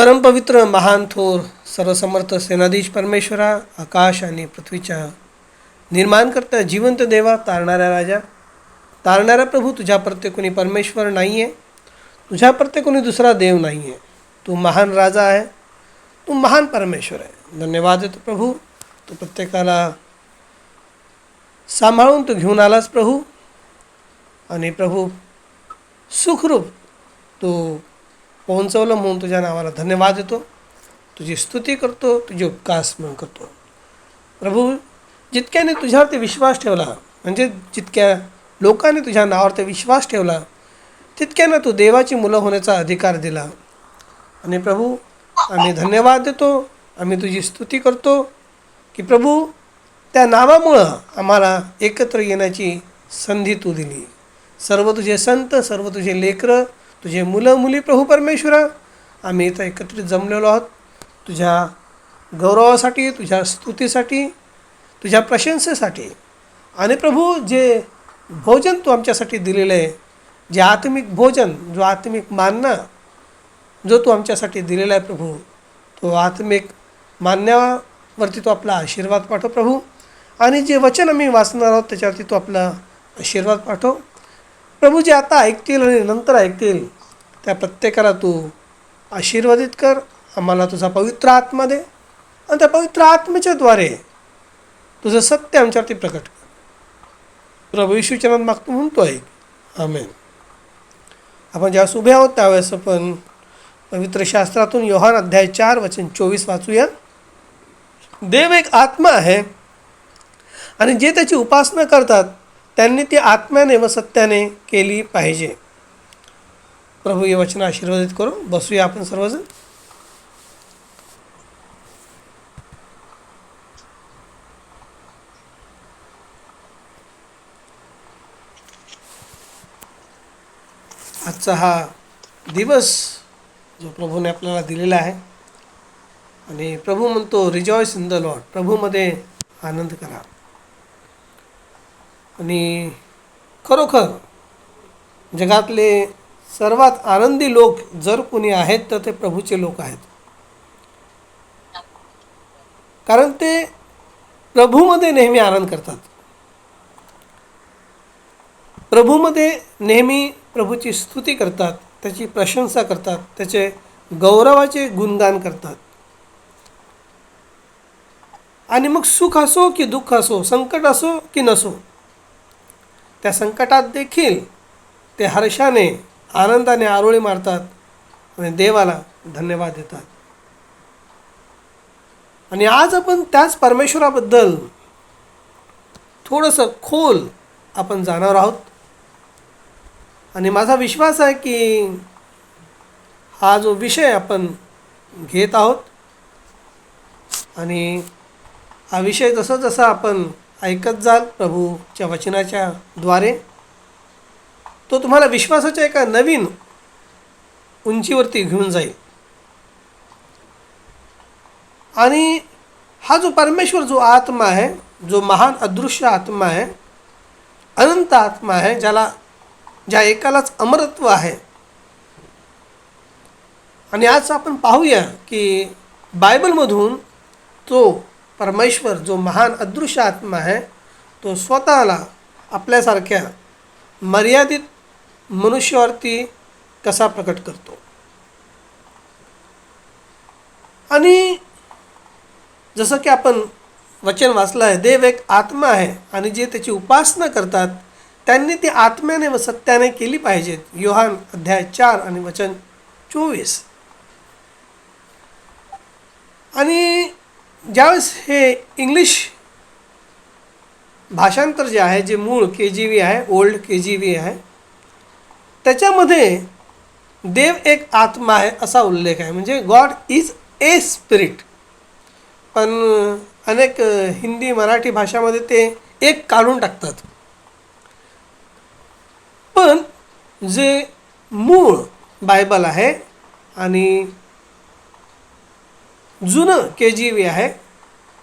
परमपवित्र महान थोर सर्वसमर्थ सेनाधीश परमेश्वरा, आकाश आणि पृथ्वीच्या निर्माणकर्ता, जिवंत देवा, तारणाऱ्या राजा, तारणाऱ्या प्रभू, तुझ्या प्रत्येकोणी परमेश्वर नाही आहे, तुझ्या प्रत्येकोणी दुसरा देव नाही आहे. तू महान राजा आहे, तू महान परमेश्वर आहे. धन्यवाद देतो प्रभू, तू प्रत्येकाला सांभाळून तू घेऊन आलास प्रभू. आणि प्रभू सुखरूप तू पोहोचवलं म्हणून तुझ्या नावाला धन्यवाद देतो. तुझी स्तुती करतो, तुझे उपकार स्मरण करतो. प्रभू, जितक्याने तुझ्यावरती विश्वास ठेवला, म्हणजे जितक्या लोकांनी तुझ्या नावावरती विश्वास ठेवला, तितक्यानं तू देवाची मुलं होण्याचा अधिकार दिला. आणि प्रभू, आम्ही धन्यवाद देतो, आम्ही तुझी स्तुती करतो की प्रभू, त्या नावामुळं आम्हाला एकत्र येण्याची संधी तू दिली. सर्व तुझे संत, सर्व तुझे लेकरं, तुझे मुलं मुली, प्रभू परमेश्वरा, आम्ही इथं एकत्रित जमलेलो आहोत तुझ्या गौरवासाठी, तुझ्या स्तुतीसाठी, तुझ्या प्रशंसेसाठी. आणि प्रभू, जे भोजन तू आमच्यासाठी दिलेलं आहे, जे आत्मिक भोजन, जो आत्मिक मानना जो तू आमच्यासाठी दिलेला आहे प्रभू, तो आत्मिक मानण्यावरती तो आपला आशीर्वाद पाठव प्रभू. आणि जे वचन आम्ही वाचणार आहोत त्याच्यावरती तो आपला आशीर्वाद पाठव प्रभू. जे आता ऐकतील आणि नंतर ऐकतील त्या प्रत्येकाला तू आशीर्वादित कर. आम्हाला तुझा पवित्र आत्मा दे आणि त्या पवित्र आत्म्याच्याद्वारे तुझं सत्य आमच्यावरती प्रकट कर. प्रभू येशूच्या नावात मागतो म्हणतो आहे, आमेन. आपण ज्यावेळेस उभे आहोत त्यावेळेस आपण पवित्र शास्त्रातून योहान अध्याय 4 वचन 24 वाचूया. देव एक आत्मा आहे आणि जे त्याची उपासना करतात त्यांनी ती आत्म्याने व सत्याने केली पाहिजे. प्रभू हे वचन आशीर्वादित करू. बसूया आपण सर्वजण. आजचा हा दिवस जो प्रभूने आपल्याला दिलेला आहे, आणि प्रभू म्हणतो रिजॉइस इन द लॉर्ड, प्रभूमध्ये आनंद करा. आणि खरोखर जगातले सर्वात आनंदी लोक जर कोणी आहेत तर ते प्रभूचे लोक आहेत. कारण ते प्रभूमध्ये नेहमी आनंद करतात, प्रभूमध्ये नेहमी प्रभूची स्तुती करतात, त्याची प्रशंसा करतात, त्याचे गौरवाचे गुणगान करतात. आणि मग सुख असो की दुःख असो, संकट असो की नसो, त्या संकटात देखील ते हर्षाने, आनंदाने आरोळी मारतात आणि देवाला धन्यवाद देतात. आणि आज आपण त्याच परमेश्वराबद्दल थोडंसं खोल आपण जाणार आहोत. आणि माझा विश्वास आहे की हा जो विषय आपण घेत आहोत, आणि हा विषय जसं जसं आपण ऐकत जाल प्रभूच्या वचनाच्या द्वारे, तो तुम्हाला विश्वासाच्या एका नवीन उंचीवरती घेऊन जाईल. आणि हा जो परमेश्वर, जो आत्मा आहे, जो महान अदृश्य आत्मा आहे, अनंत आत्मा आहे, ज्या एकालाच अमरत्व आहे. आणि आज आपण पाहूया की बायबलमधून तो परमेश्वर, जो महान अदृश्य आत्मा आहे, तो स्वतःला आपल्यासारख्या मर्यादित मनुष्यावरती कसा प्रकट करतो. आणि जसं की आपण वचन वाचलं आहे, देव एक आत्मा आहे आणि जे त्याची उपासना करतात त्यांनी ती आत्म्याने व सत्याने केली पाहिजेत. योहान अध्याय 4 आणि वचन 24. आणि ज्यावेळेस हे इंग्लिश भाषांतर जे आहे, जे मूळ KJV आहे, ओल्ड KJV आहे, त्याच्यामध्ये देव एक आत्मा आहे असा उल्लेख आहे, म्हणजे गॉड इज ए स्पिरिट. पण अनेक हिंदी, मराठी भाषामध्ये ते एक काढून टाकतात. पण जे मूळ बायबल आहे आणि जुनं KJV आहे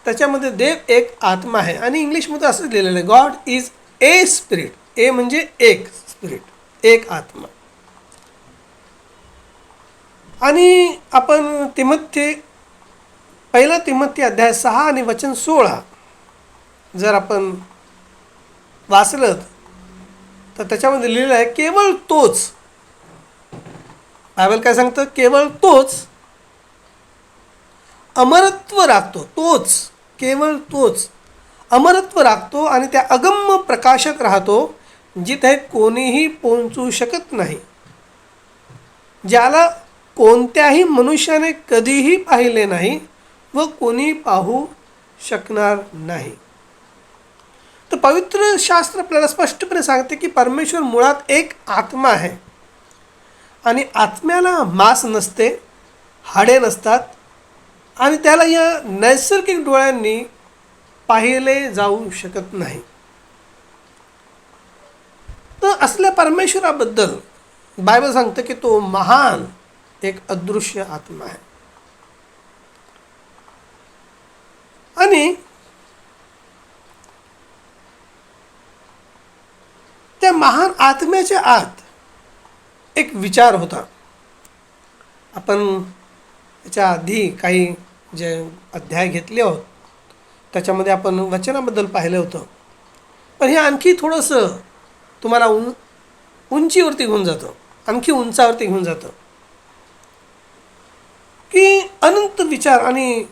त्याच्यामध्ये देव एक आत्मा आहे. आणि इंग्लिशमध्ये असं लिहिलेलं आहे, गॉड इज ए स्पिरिट. ए म्हणजे एक, स्पिरिट एक आत्मा. आणि आपण पहिला तिमोथी अध्याय 6 आणि वचन 16 जर आपण वाचलं तर त्याच्यामध्ये लिहिलं आहे, केवळ तोच, बायबल काय सांगतं, केवळ तोच अमरत्व राखतो, केवळ तोच अमरत्व राखतो आणि त्या अगम्य प्रकाशात राहतो जिथे कोणीही पोहोचू शकत नाही, ज्याला कोणत्याही मनुष्याने कधीही पाहिले नाही व कोणी पाहू शकणार नाही. तर पवित्र शास्त्र आपल्याला स्पष्टपणे सांगते की परमेश्वर मुळात एक आत्मा आहे आणि आत्म्याला मांस नसते, हाडे नसतात आणि त्याला या नैसर्गिक डोळ्यांनी पाहिले जाऊ शकत नाही. तर असल्या परमेश्वराबद्दल बायबल सांगतं की तो महान एक अदृश्य आत्मा आहे. आणि त्या महान आत्म्याच्या आत एक विचार होता. आपण त्याच्या आधी काही जे अध्याय घेतले आहोत त्याच्यामध्ये आपण वचनाबद्दल पाहिलं होतं, पण हे आणखी थोडंसं तुम्हाला उंचीवरती घेऊन जातं, आणखी उंचावरती घेऊन जातं की अनंत विचार आणि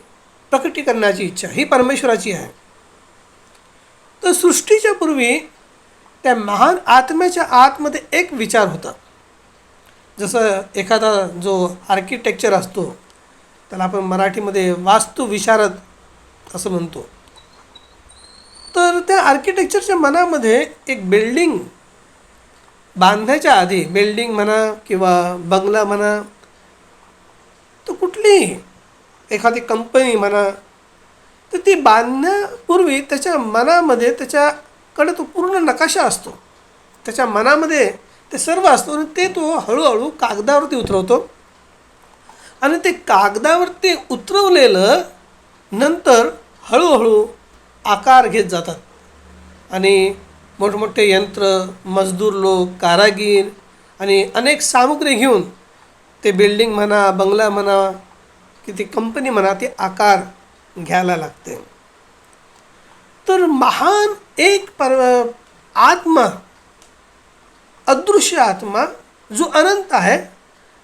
प्रकटीकरणाची इच्छा ही परमेश्वराची आहे. तर सृष्टीच्या पूर्वी त्या महान आत्म्याच्या आतमध्ये एक विचार होता. जसं एखादा जो आर्किटेक्चर असतो त्याला आपण मराठीमध्ये वास्तुविशारद असं म्हणतो. तर त्या आर्किटेक्चरच्या मनामध्ये एक बिल्डिंग बांधायच्या आधी, बिल्डिंग म्हणा किंवा बंगला म्हणा, तर कुठलीही एखादी कंपनी म्हणा, तर ती बांधण्यापूर्वी त्याच्या मनामध्ये त्याच्याकडे तो पूर्ण नकाशा असतो, त्याच्या मनामध्ये ते सर्व असतो आणि ते तो हळूहळू कागदावरती उतरवतो आणि ते कागदावरती उतरवलेलं नंतर हळूहळू आकार घेत जातात आणि मोठमोठे यंत्र, मजदूर लोक, कारागीर आणि अनेक सामुग्री घेऊन ते बिल्डिंग म्हणा, बंगला म्हणा की ती कंपनी म्हणा, ती आकार घ्यायला लागते. तर महान एक आत्मा, अदृश्य आत्मा जो अनंत आहे,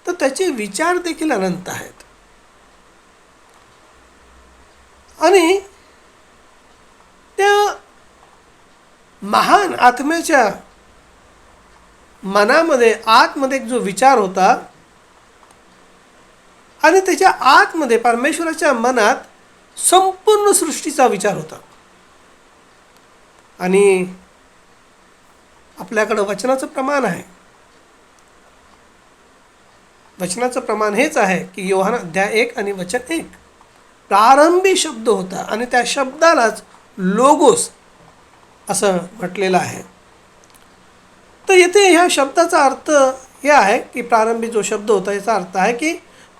तर त्याचे विचार देखील अनंत आहेत. आणि त्या महान आत्म्याच्या मनामध्ये आतमध्ये एक जो विचार होता आणि त्याच्या आतमध्ये परमेश्वराच्या मनात संपूर्ण सृष्टीचा विचार होता. आणि आपल्याकडं वचनाचं प्रमाण आहे. वचनाचं प्रमाण हेच आहे की योहान अध्याय 1 आणि वचन 1, प्रारंभी शब्द होता आणि त्या शब्दालाच लोगोस असं म्हटलेलं आहे. तर येथे ह्या शब्दाचा अर्थ हे आहे की प्रारंभी जो शब्द होता याचा अर्थ आहे की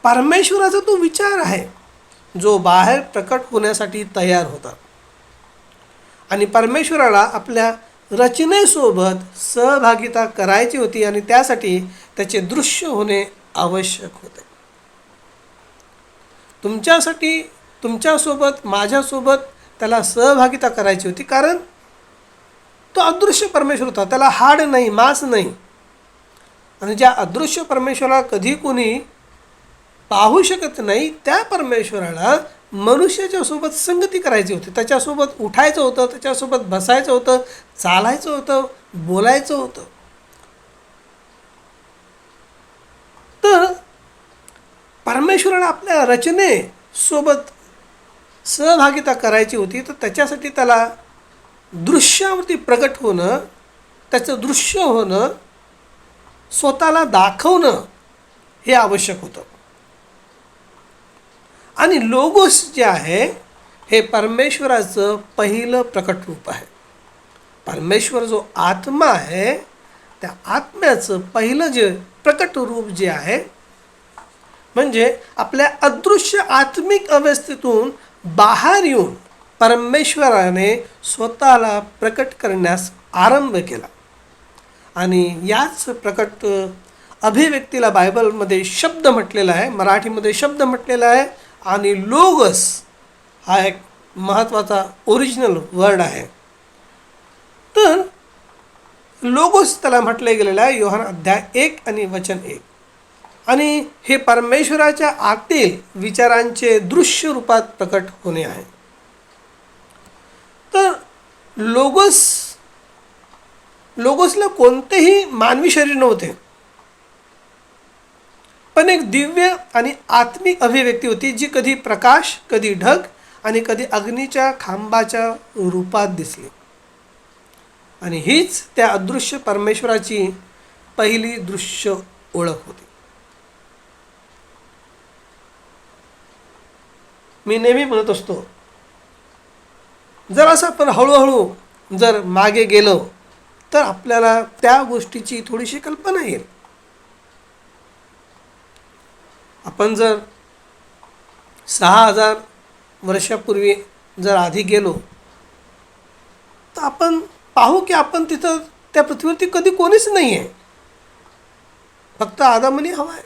परमेश्वराचा तो विचार आहे जो बाहेर प्रकट होण्यासाठी तयार होता आणि परमेश्वराला आपल्या रचनेसोबत सहभागिता करायची होती आणि त्यासाठी त्याचे दृश्य होणे आवश्यक होते. तुमच्यासाठी, तुमच्यासोबत, माझ्यासोबत त्याला सहभागिता करायची होती, कारण तो अदृश्य परमेश्वर होता, त्याला हाड नाही, मांस नाही. आणि ज्या अदृश्य परमेश्वराला कधी कोणी पाहू शकत नाही त्या परमेश्वराला मनुष्याच्या सोबत संगती करायची होती, त्याच्यासोबत उठायचं होतं, त्याच्यासोबत बसायचं होतं, चालायचं होतं, बोलायचं होतं. तर परमेश्वराला आपल्या रचनेसोबत सहभागिता करायची होती, तर त्याच्यासाठी त्याला दृश्यावरती प्रकट होणं, त्याचं दृश्य होणं, स्वतःला दाखवणं हे आवश्यक होतं. आणि लोगोस जे आहे हे परमेश्वराचं पहिलं प्रकट रूप आहे. परमेश्वर जो आत्मा आहे त्या आत्म्याचं पहिलं जे प्रकट रूप जे आहे, म्हणजे आपल्या अदृश्य आत्मिक अवस्थेतून बाहेर येऊन परमेश्वराने स्वतःला प्रकट करण्यास आरंभ केला. आणि याच प्रकट अभिव्यक्तीला बायबलमध्ये शब्द म्हटलेला आहे, मराठीमध्ये शब्द म्हटलेला आहे, आणि लोगस हा एक महत्त्वाचा ओरिजिनल वर्ड आहे. तर लोगोस त्याला म्हटले गेलेलं आहे योहान अध्याय 1 आणि वचन 1. आणि हे परमेश्वराच्या आतील विचारांचे दृश्य रूपात प्रकट होणे आहे. तर लोगोसला कोणतेही मानवी शरीर नव्हते, पण एक दिव्य आणि आत्मिक अभिव्यक्ती होती जी कधी प्रकाश, कधी ढग आणि कधी अग्नीच्या खांबाच्या रूपात दिसली. आणि हीच त्या अदृश्य परमेश्वराची पहिली दृश्य ओळख होती. मी नेहमी म्हणत असतो, जर असं आपण हळूहळू जर मागे गेलो तर आपल्याला त्या गोष्टीची थोडीशी कल्पना येईल. आपण जर 6000 वर्षापूर्वी जर आधी गेलो तर आपण पाहू की आपण तिथं त्या पृथ्वीवरती कधी कोणीच नाही आहे, फक्त आदम आणि हवा आहे.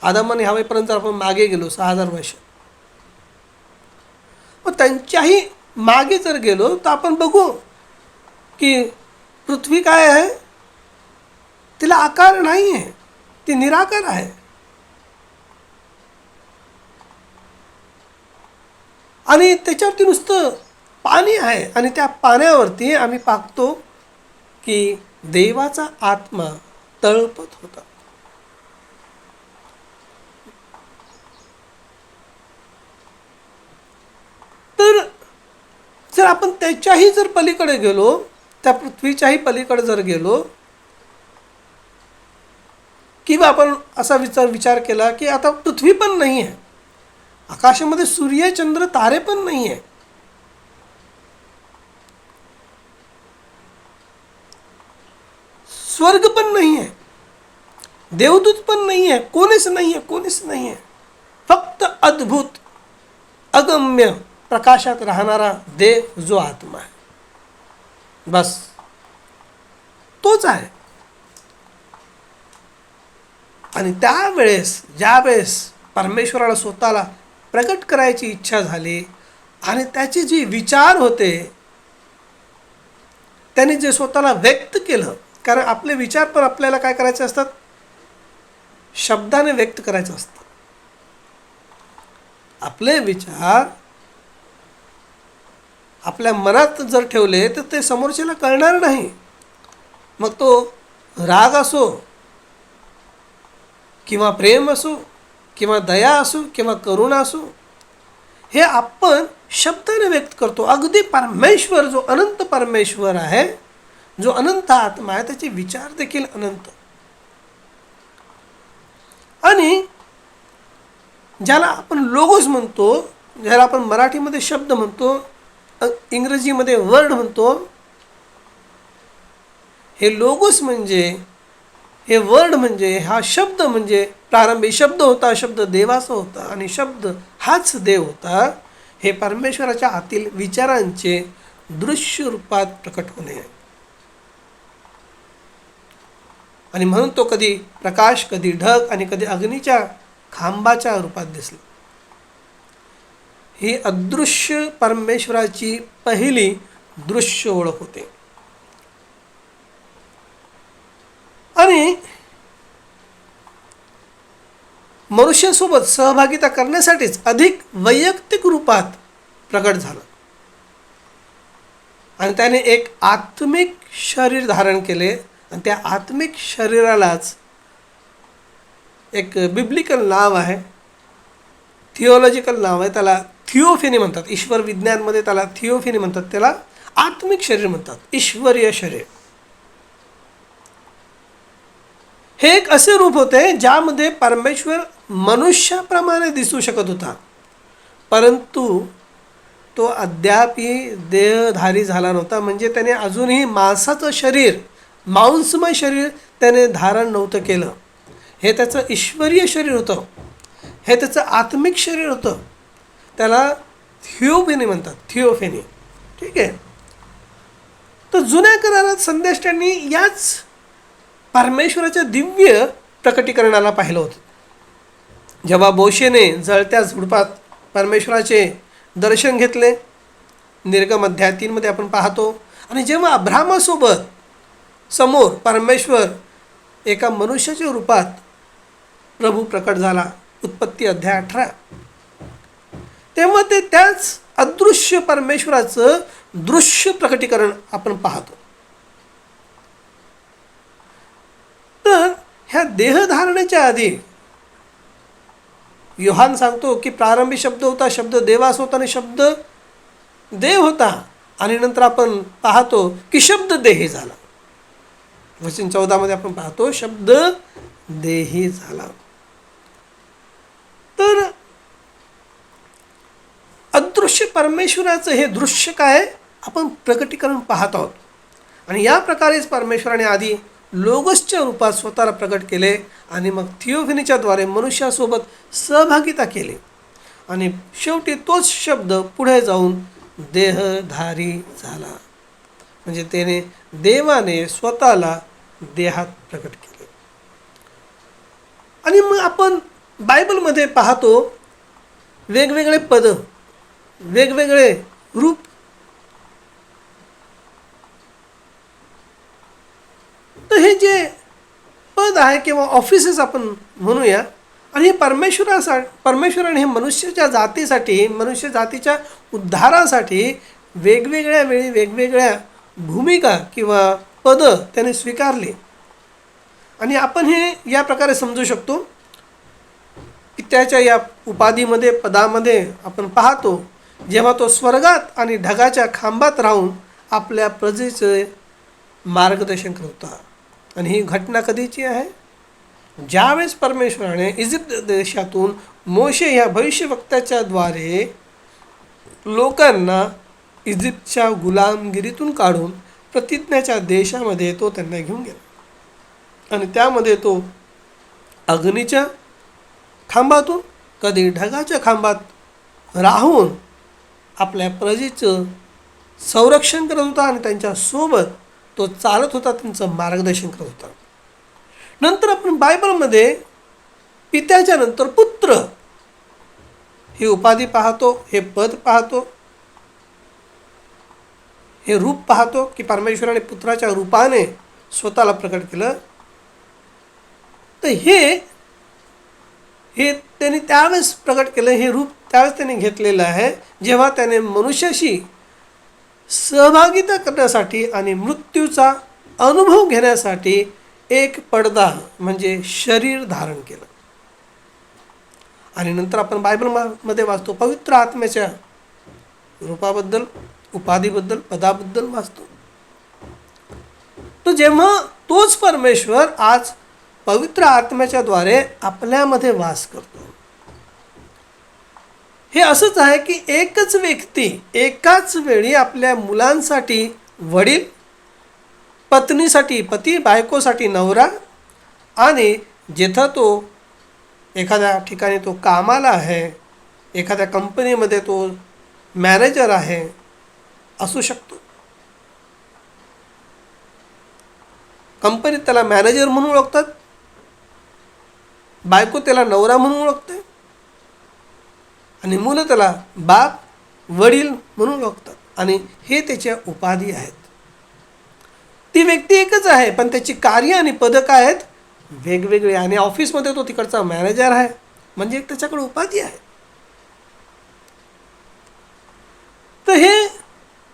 आदम आणि हवेपर्यंत आपण मागे गेलो 6000 वर्ष. मग त्यांच्याही मागे जर गेलो तर आपण बघू की पृथ्वी काय आहे, तिला आकार नाही आहे, ती निराकार आहे. आणि त्याच्यावरती नुसतं पाणी आहे, आणि त्या पाण्यावरती आम्ही पाहतो की देवाचा आत्मा तळपत होता. तर जर आपण त्याच्याही जर पलीकडे गेलो, त्या पृथ्वीच्याही पलीकडे जर गेलो, किंवा आपण असा विचार केला की आता पृथ्वी पण नाही आहे, आकाशामध्ये सूर्य, चंद्र, तारे पण नाही आहे, स्वर्ग पण नाही आहे, देवदूत पण नाही आहे, कोणीच नाही आहे, कोणीच नाही आहे. फक्त अद्भुत अगम्य प्रकाशात राहणारा देव जो आत्मा आहे, बस तोच आहे. आणि त्यावेळेस ज्यावेळेस परमेश्वराला स्वतःला प्रकट करायची इच्छा झाली आणि त्याचे जे विचार होते त्यांनी जे स्वतःला व्यक्त केलं, कारण आपले विचार पण आपल्याला काय करायचे असतात, शब्दाने व्यक्त करायचं असतं. आपले विचार आपल्या मनात जर ठेवले तर ते समोरच्याला कळणार नाही. मग तो राग असो किंवा प्रेम असो किंवा दया असो किंवा करुणा असो, हे आपण शब्दाने व्यक्त करतो. अगदी परमेश्वर जो अनंत परमेश्वर आहे, जो अनंत आत्मा आहे, त्याचे विचार देखील अनंत. आणि ज्याला आपण लोगोस म्हणतो, ज्याला आपण मराठीमध्ये शब्द म्हणतो, इंग्रजीमध्ये वर्ड म्हणतो, हे लोगोस म्हणजे, हे वर्ड म्हणजे, हा शब्द म्हणजे, प्रारंभी शब्द होता, शब्द देवाचा होता आणि शब्द हाच देव होता. हे परमेश्वराच्या आतील विचारांचे दृश्य रूपात प्रकट होणे आहे. आणि म्हणून तो कधी प्रकाश, कधी ढग आणि कधी अग्नीच्या खांबाच्या रूपात दिसला. ही अदृश्य परमेश्वराची पहिली दृश्य ओळख होते. आणि मनुष्यासोबत सहभागिता करण्यासाठीच अधिक वैयक्तिक रूपात प्रकट झाला. आणि त्याने एक आत्मिक शरीर धारण केले, आणि त्या आत्मिक शरीरालाच एक बिब्लिकल नाव आहे, थिओलॉजिकल नाव आहे, त्याला थिओफेनी म्हणतात. ईश्वर विज्ञानमध्ये त्याला थिओफेनी म्हणतात, त्याला आत्मिक शरीर म्हणतात, ईश्वरीय शरीर. हे एक असे रूप होते ज्यामध्ये परमेश्वर मनुष्याप्रमाणे दिसू शकत होता, परंतु तो अद्यापही देहधारी झाला नव्हता. म्हणजे त्याने अजूनही मांसाचं शरीर, मांसमय शरीर त्याने धारण नव्हतं केलं. हे त्याचं ईश्वरीय शरीर होतं, हे त्याचं आत्मिक शरीर होतं. त्याला थिओफेनी म्हणतात, थिओफेनी. ठीक आहे. तर जुन्या करारात संदेष्टांनी याच परमेश्वराच्या दिव्य प्रकटीकरणाला पाहिलं होतं. जेव्हा मोशेने जळत्या झुडपात परमेश्वराचे दर्शन घेतले, निर्गमध्याय 3 मध्ये आपण पाहतो. आणि जेव्हा अब्राहामासोबत समोर परमेश्वर एका मनुष्याच्या रूपात प्रभू प्रकट झाला, उत्पत्ती अध्याय 18, तेव्हा ते त्याच अदृश्य परमेश्वराचं दृश्य प्रकटीकरण आपण पाहतो. तर ह्या देहधारणेच्या आधी योहान सांगतो की प्रारंभी शब्द होता, शब्द देवास होता आणि शब्द देव होता. आणि नंतर आपण पाहतो की शब्द देही झाला. वचन 14 मध्ये आपण पाहतो शब्द देही झाला. तर अदृश्य परमेश्वराचं हे दृश्य काय आपण प्रकटीकरण पाहत आहोत. आणि या प्रकारेच परमेश्वराने आधी लोगसच्या रूपात स्वतःला प्रकट केले आणि मग थिओफनीच्या द्वारे मनुष्यासोबत सहभागिता केली. आणि शेवटी तोच शब्द पुढे जाऊन देहधारी झाला. म्हणजे त्याने देवाने स्वतःला देहात प्रकट केले. आणि मग आपण बायबलमध्ये पाहतो वेगवेगळे पद, वेगवेगळे रूप. तर हे जे पद आहे किंवा ऑफिसेस आपण म्हणूया, आणि हे परमेश्वराने हे मनुष्याच्या जातीसाठी, मनुष्य जातीच्या उद्धारासाठी वेगवेगळ्या वेळी वेगवेगळ्या भूमिका किंवा पदं त्याने स्वीकारली. आणि आपण हे या प्रकारे समजू शकतो की त्याच्या या उपाधीमध्ये, पदामध्ये आपण पाहतो जेव्हा तो स्वर्गात आणि ढगाच्या खांबात राहून आपल्या प्रजेचे मार्गदर्शन करत होता. आणि ही घटना कधीची आहे? ज्यावेळेस परमेश्वराने इजिप्त देशातून मोशे ह्या भविष्यवक्त्याच्या द्वारे लोकांना इजिप्तच्या गुलामगिरीतून काढून प्रतिज्ञाच्या देशामध्ये तो त्यांना घेऊन गेला. आणि त्यामध्ये तो अग्नीच्या खांबातून, कधी ढगाच्या खांबात राहून आपल्या प्रजेचं संरक्षण करत होता आणि त्यांच्यासोबत तो चालत होता, त्यांचं मार्गदर्शन करत होता. नंतर आपण बायबलमध्ये पित्याच्या नंतर पुत्र ही उपाधी पाहतो, हे पद पाहतो, हे रूप पाहतो की परमेश्वराने पुत्राच्या रूपाने स्वतःला प्रकट केलं. तर हे त्यांनी त्यावेळेस प्रकट केलं, हे रूप त्यावेळेस त्याने घेतलेलं आहे जेव्हा त्याने मनुष्याशी सहभागिता करण्यासाठी आणि मृत्यूचा अनुभव घेण्यासाठी एक पडदा म्हणजे शरीर धारण केलं. आणि नंतर आपण बायबलमध्ये वाचतो पवित्र आत्म्याच्या रूपाबद्दल, उपाधीबद्दल, पदाबद्दल वाचतो. तो जेव्हा तोच परमेश्वर आज पवित्र आत्म्याच्या द्वारे आपल्यामध्ये वास करतो. हे असंच आहे की एकच व्यक्ती एकाच वेळी आपल्या मुलांसाठी वडील, पत्नीसाठी पती, बायकोसाठी नवरा, आणि जिथं तो एखाद्या ठिकाणी तो कामाला आहे, एखाद्या कंपनीमध्ये तो मॅनेजर आहे असू शकतो. कंपनीत त्याला मॅनेजर म्हणून ओळखतात, बायको त्याला नवरा म्हणून ओळखते, आणि मुलं त्याला बाप, वडील म्हणून ओळखतात. आणि हे त्याच्या उपाधी आहेत. ती व्यक्ती एकच आहे पण त्याची कार्य आणि पदं काय आहेत? वेगवेगळे. आणि ऑफिसमध्ये तो तिकडचा मॅनेजर आहे म्हणजे एक त्याच्याकडे उपाधी आहे. तर हे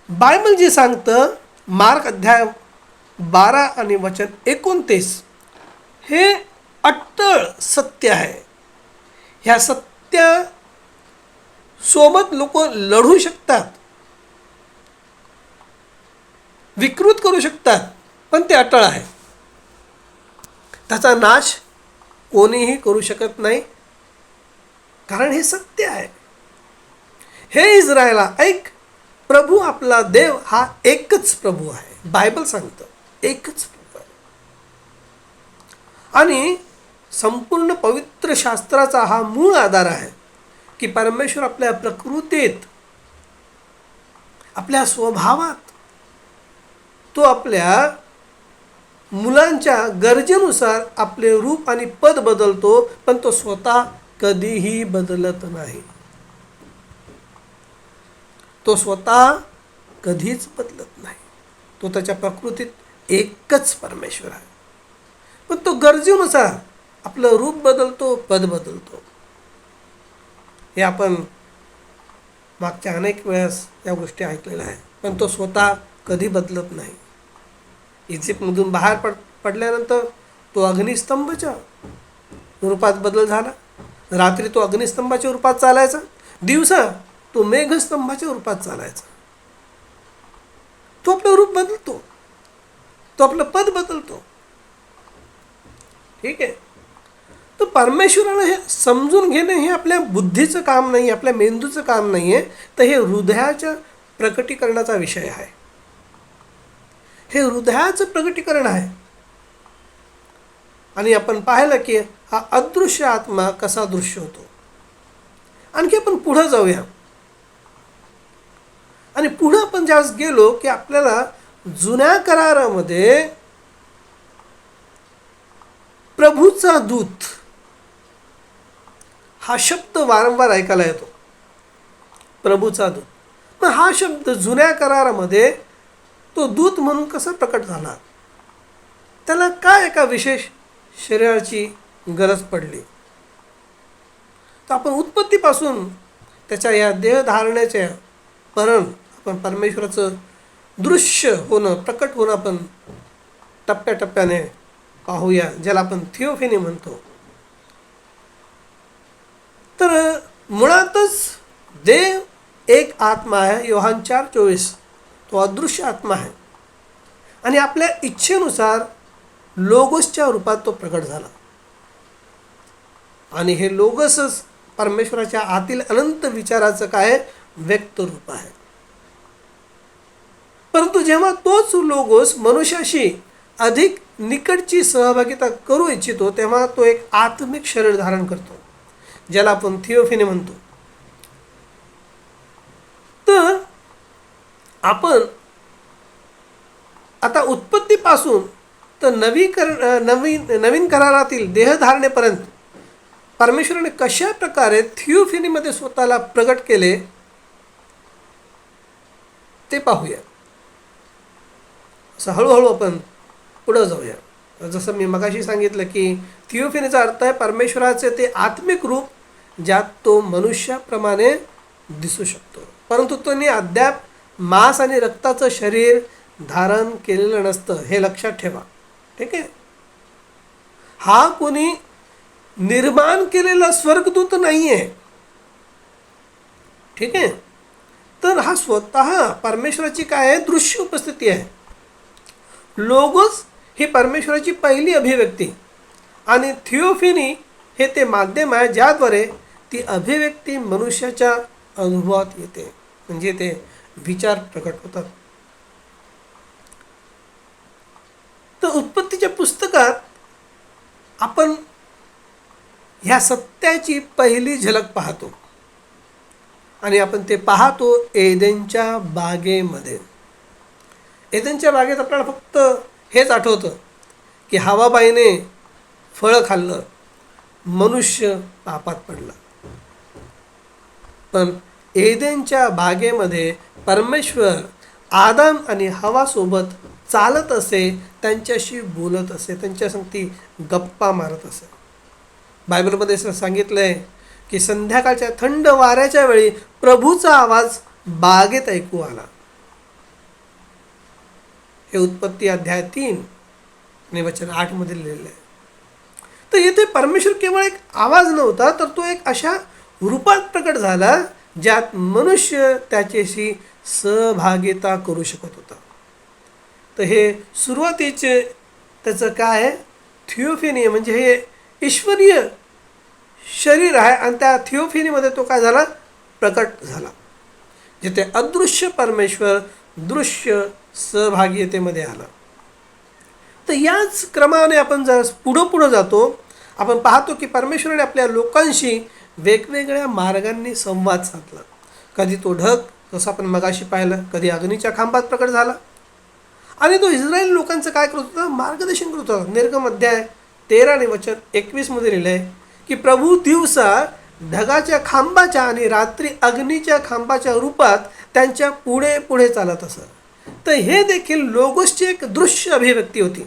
बायबल जे सांगतं, मार्क अध्याय 12 आणि वचन 29, हे अट्टळ सत्य आहे. ह्या सत्य सोबत लोक लढू शकतात, विकृत करू शकतात, पण ते अटळ आहे. त्याचा नाश कोणीही करू शकत नाही, कारण हे सत्य आहे. हे इस्रायला ऐक, प्रभू आपला देव हा एकच प्रभू आहे. बायबल सांगतं एकच प्रभू आहे. आणि संपूर्ण पवित्र शास्त्राचा हा मूळ आधार आहे की परमेश्वर आपल्या प्रकृतीत, आपल्या स्वभावात तो आपल्या मुलांच्या गरजेनुसार आपले रूप आणि पद बदलतो, पण तो स्वतः कधीही बदलत नाही. तो स्वतः कधीच बदलत नाही. तो त्याच्या प्रकृतीत एकच परमेश्वर आहे, पण तो गरजेनुसार आपलं रूप बदलतो, पद बदलतो. हे आपण मागच्या अनेक वेळेस या गोष्टी ऐकलेल्या आहेत. पण तो स्वतः कधी बदलत नाही. इजिप्तमधून बाहेर पडल्यानंतर तो अग्निस्तंभाच्या रूपात बदल झाला. रात्री तो अग्निस्तंभाच्या रूपात चालायचा, दिवसा तो मेघस्तंभाच्या रूपात चालायचा. तो आपलं रूप बदलतो, तो आपलं पद बदलतो. ठीक आहे. तर परमेश्वरानं हे समजून घेणं हे आपल्या बुद्धीचं काम नाही, आपल्या मेंदूचं काम नाही आहे, तर हे हृदयाच्या प्रकटीकरणाचा विषय आहे. हे हृदयाचं प्रकटीकरण आहे. आणि आपण पाहिलं की हा अदृश्य आत्मा कसा दृश्य होतो. आणखी आपण पुढं जाऊया. आणि पुढं आपण ज्यावेळेस गेलो की आपल्याला जुन्या करारामध्ये प्रभूचा दूत हा शब्द वारंवार ऐकायला येतो. प्रभूचा दूत. पण हा शब्द जुन्या करारामध्ये तो दूत म्हणून कसा प्रकट झाला, त्याला काय एका विशेष शरीराची गरज पडली. तर आपण उत्पत्तीपासून त्याच्या या देहधारण्याच्या पर्यंत आपण परमेश्वराचं दृश्य होणं, प्रकट होणं आपण टप्प्याटप्प्याने पाहूया, ज्याला आपण थिओफेनी म्हणतो. तर मुळातच देव एक आत्मा आहे. योहान 4:24 तो अदृश्य आत्मा आहे. आणि आपल्या इच्छेनुसार लोगोसच्या रूपात तो प्रकट झाला. आणि हे लोगोसच परमेश्वराच्या आतील अनंत विचाराचं काय व्यक्त रूप आहे. परंतु जेव्हा तोच लोगोस मनुष्याशी अधिक निकटची सहभागिता करू इच्छितो, तेव्हा तो एक आत्मिक शरीर धारण करतो, ज्याला आपण थिओफेनी म्हणतो. तर आपण आता उत्पत्तीपासून तर नवीन करारातील देहधारणेपर्यंत परमेश्वराने कशा प्रकारे थिओफेनीमध्ये स्वतःला प्रगट केले ते पाहूया. असं हळूहळू आपण पुढं जाऊया. जसं मी मगाशी सांगितलं की थिओफेनीचा अर्थ आहे परमेश्वराचे ते आत्मिक रूप, ज्यात तो मनुष्याप्रमाणे दिसू शकतो, परंतु त्याने अद्याप मांस आणि रक्ताचं शरीर धारण केलेलं नसतं. हे लक्षात ठेवा. ठीक आहे. हा कोणी निर्माण केलेला स्वर्गदूत नाही आहे. ठीक आहे. तर हा स्वतः परमेश्वराची काय आहे, दृश्य उपस्थिती आहे. लोगोस ही परमेश्वराची पहिली अभिव्यक्ती आणि थिओफेनी हे ते माध्यम आहे ज्याद्वारे ती अभिव्यक्ती मनुष्याच्या अनुभवात येते, म्हणजे ते विचार प्रकट होतात. तर उत्पत्तीच्या पुस्तकात आपण ह्या सत्याची पहिली झलक पाहतो. आणि आपण ते पाहतो एदेनच्या बागेमध्ये. एदेनच्या बागेत आपल्याला फक्त हेच आठवतं की हवाबाईने फळं खाल्लं, मनुष्य पापात पडला. पण एदेनच्या बागेमध्ये परमेश्वर आदम आणि हवासोबत चालत असे, त्यांच्याशी बोलत असे, त्यांच्यासंगती गप्पा मारत असे. बायबलमध्ये असं सांगितलं आहे की संध्याकाळच्या थंड वाऱ्याच्या वेळी प्रभूचा आवाज बागेत ऐकू आला. हे उत्पत्ती अध्याय 3 आणि वचन 8 मध्ये लिहिलेलं आहे. तर येथे परमेश्वर केवळ एक आवाज नव्हता, तर तो एक अशा रूपात प्रकट झाला ज्यात मनुष्य त्याच्याशी सहभागिता करू शकत होता. तर हे सुरुवातीचे त्याचं काय आहे, थिओफेनी, म्हणजे हे ईश्वरीय शरीर आहे. आणि त्या थिओफेनीमध्ये तो काय झाला, प्रकट झाला, जिथे अदृश्य परमेश्वर दृश्य सहभागितेमध्ये आला. तर याच क्रमाने आपण जर पुढं जातो, आपण पाहतो की परमेश्वराने आपल्या लोकांशी वेगवेगळ्या मार्गांनी संवाद साधला. कधी तो ढग, जसं आपण मगाशी पाहिलं, कधी अग्नीच्या खांबात प्रकट झाला, आणि तो इस्रायल लोकांचं काय करत होता, मार्गदर्शन करत होता. निर्गम अध्याय 13 आणि वचन 21 मध्ये लिहिलं आहे की प्रभू दिवसा ढगाच्या खांबाच्या आणि रात्री अग्नीच्या खांबाच्या रूपात त्यांच्या पुढे पुढे चालत असत. तर हे देखील लोगोसची एक दृश्य अभिव्यक्ती होती.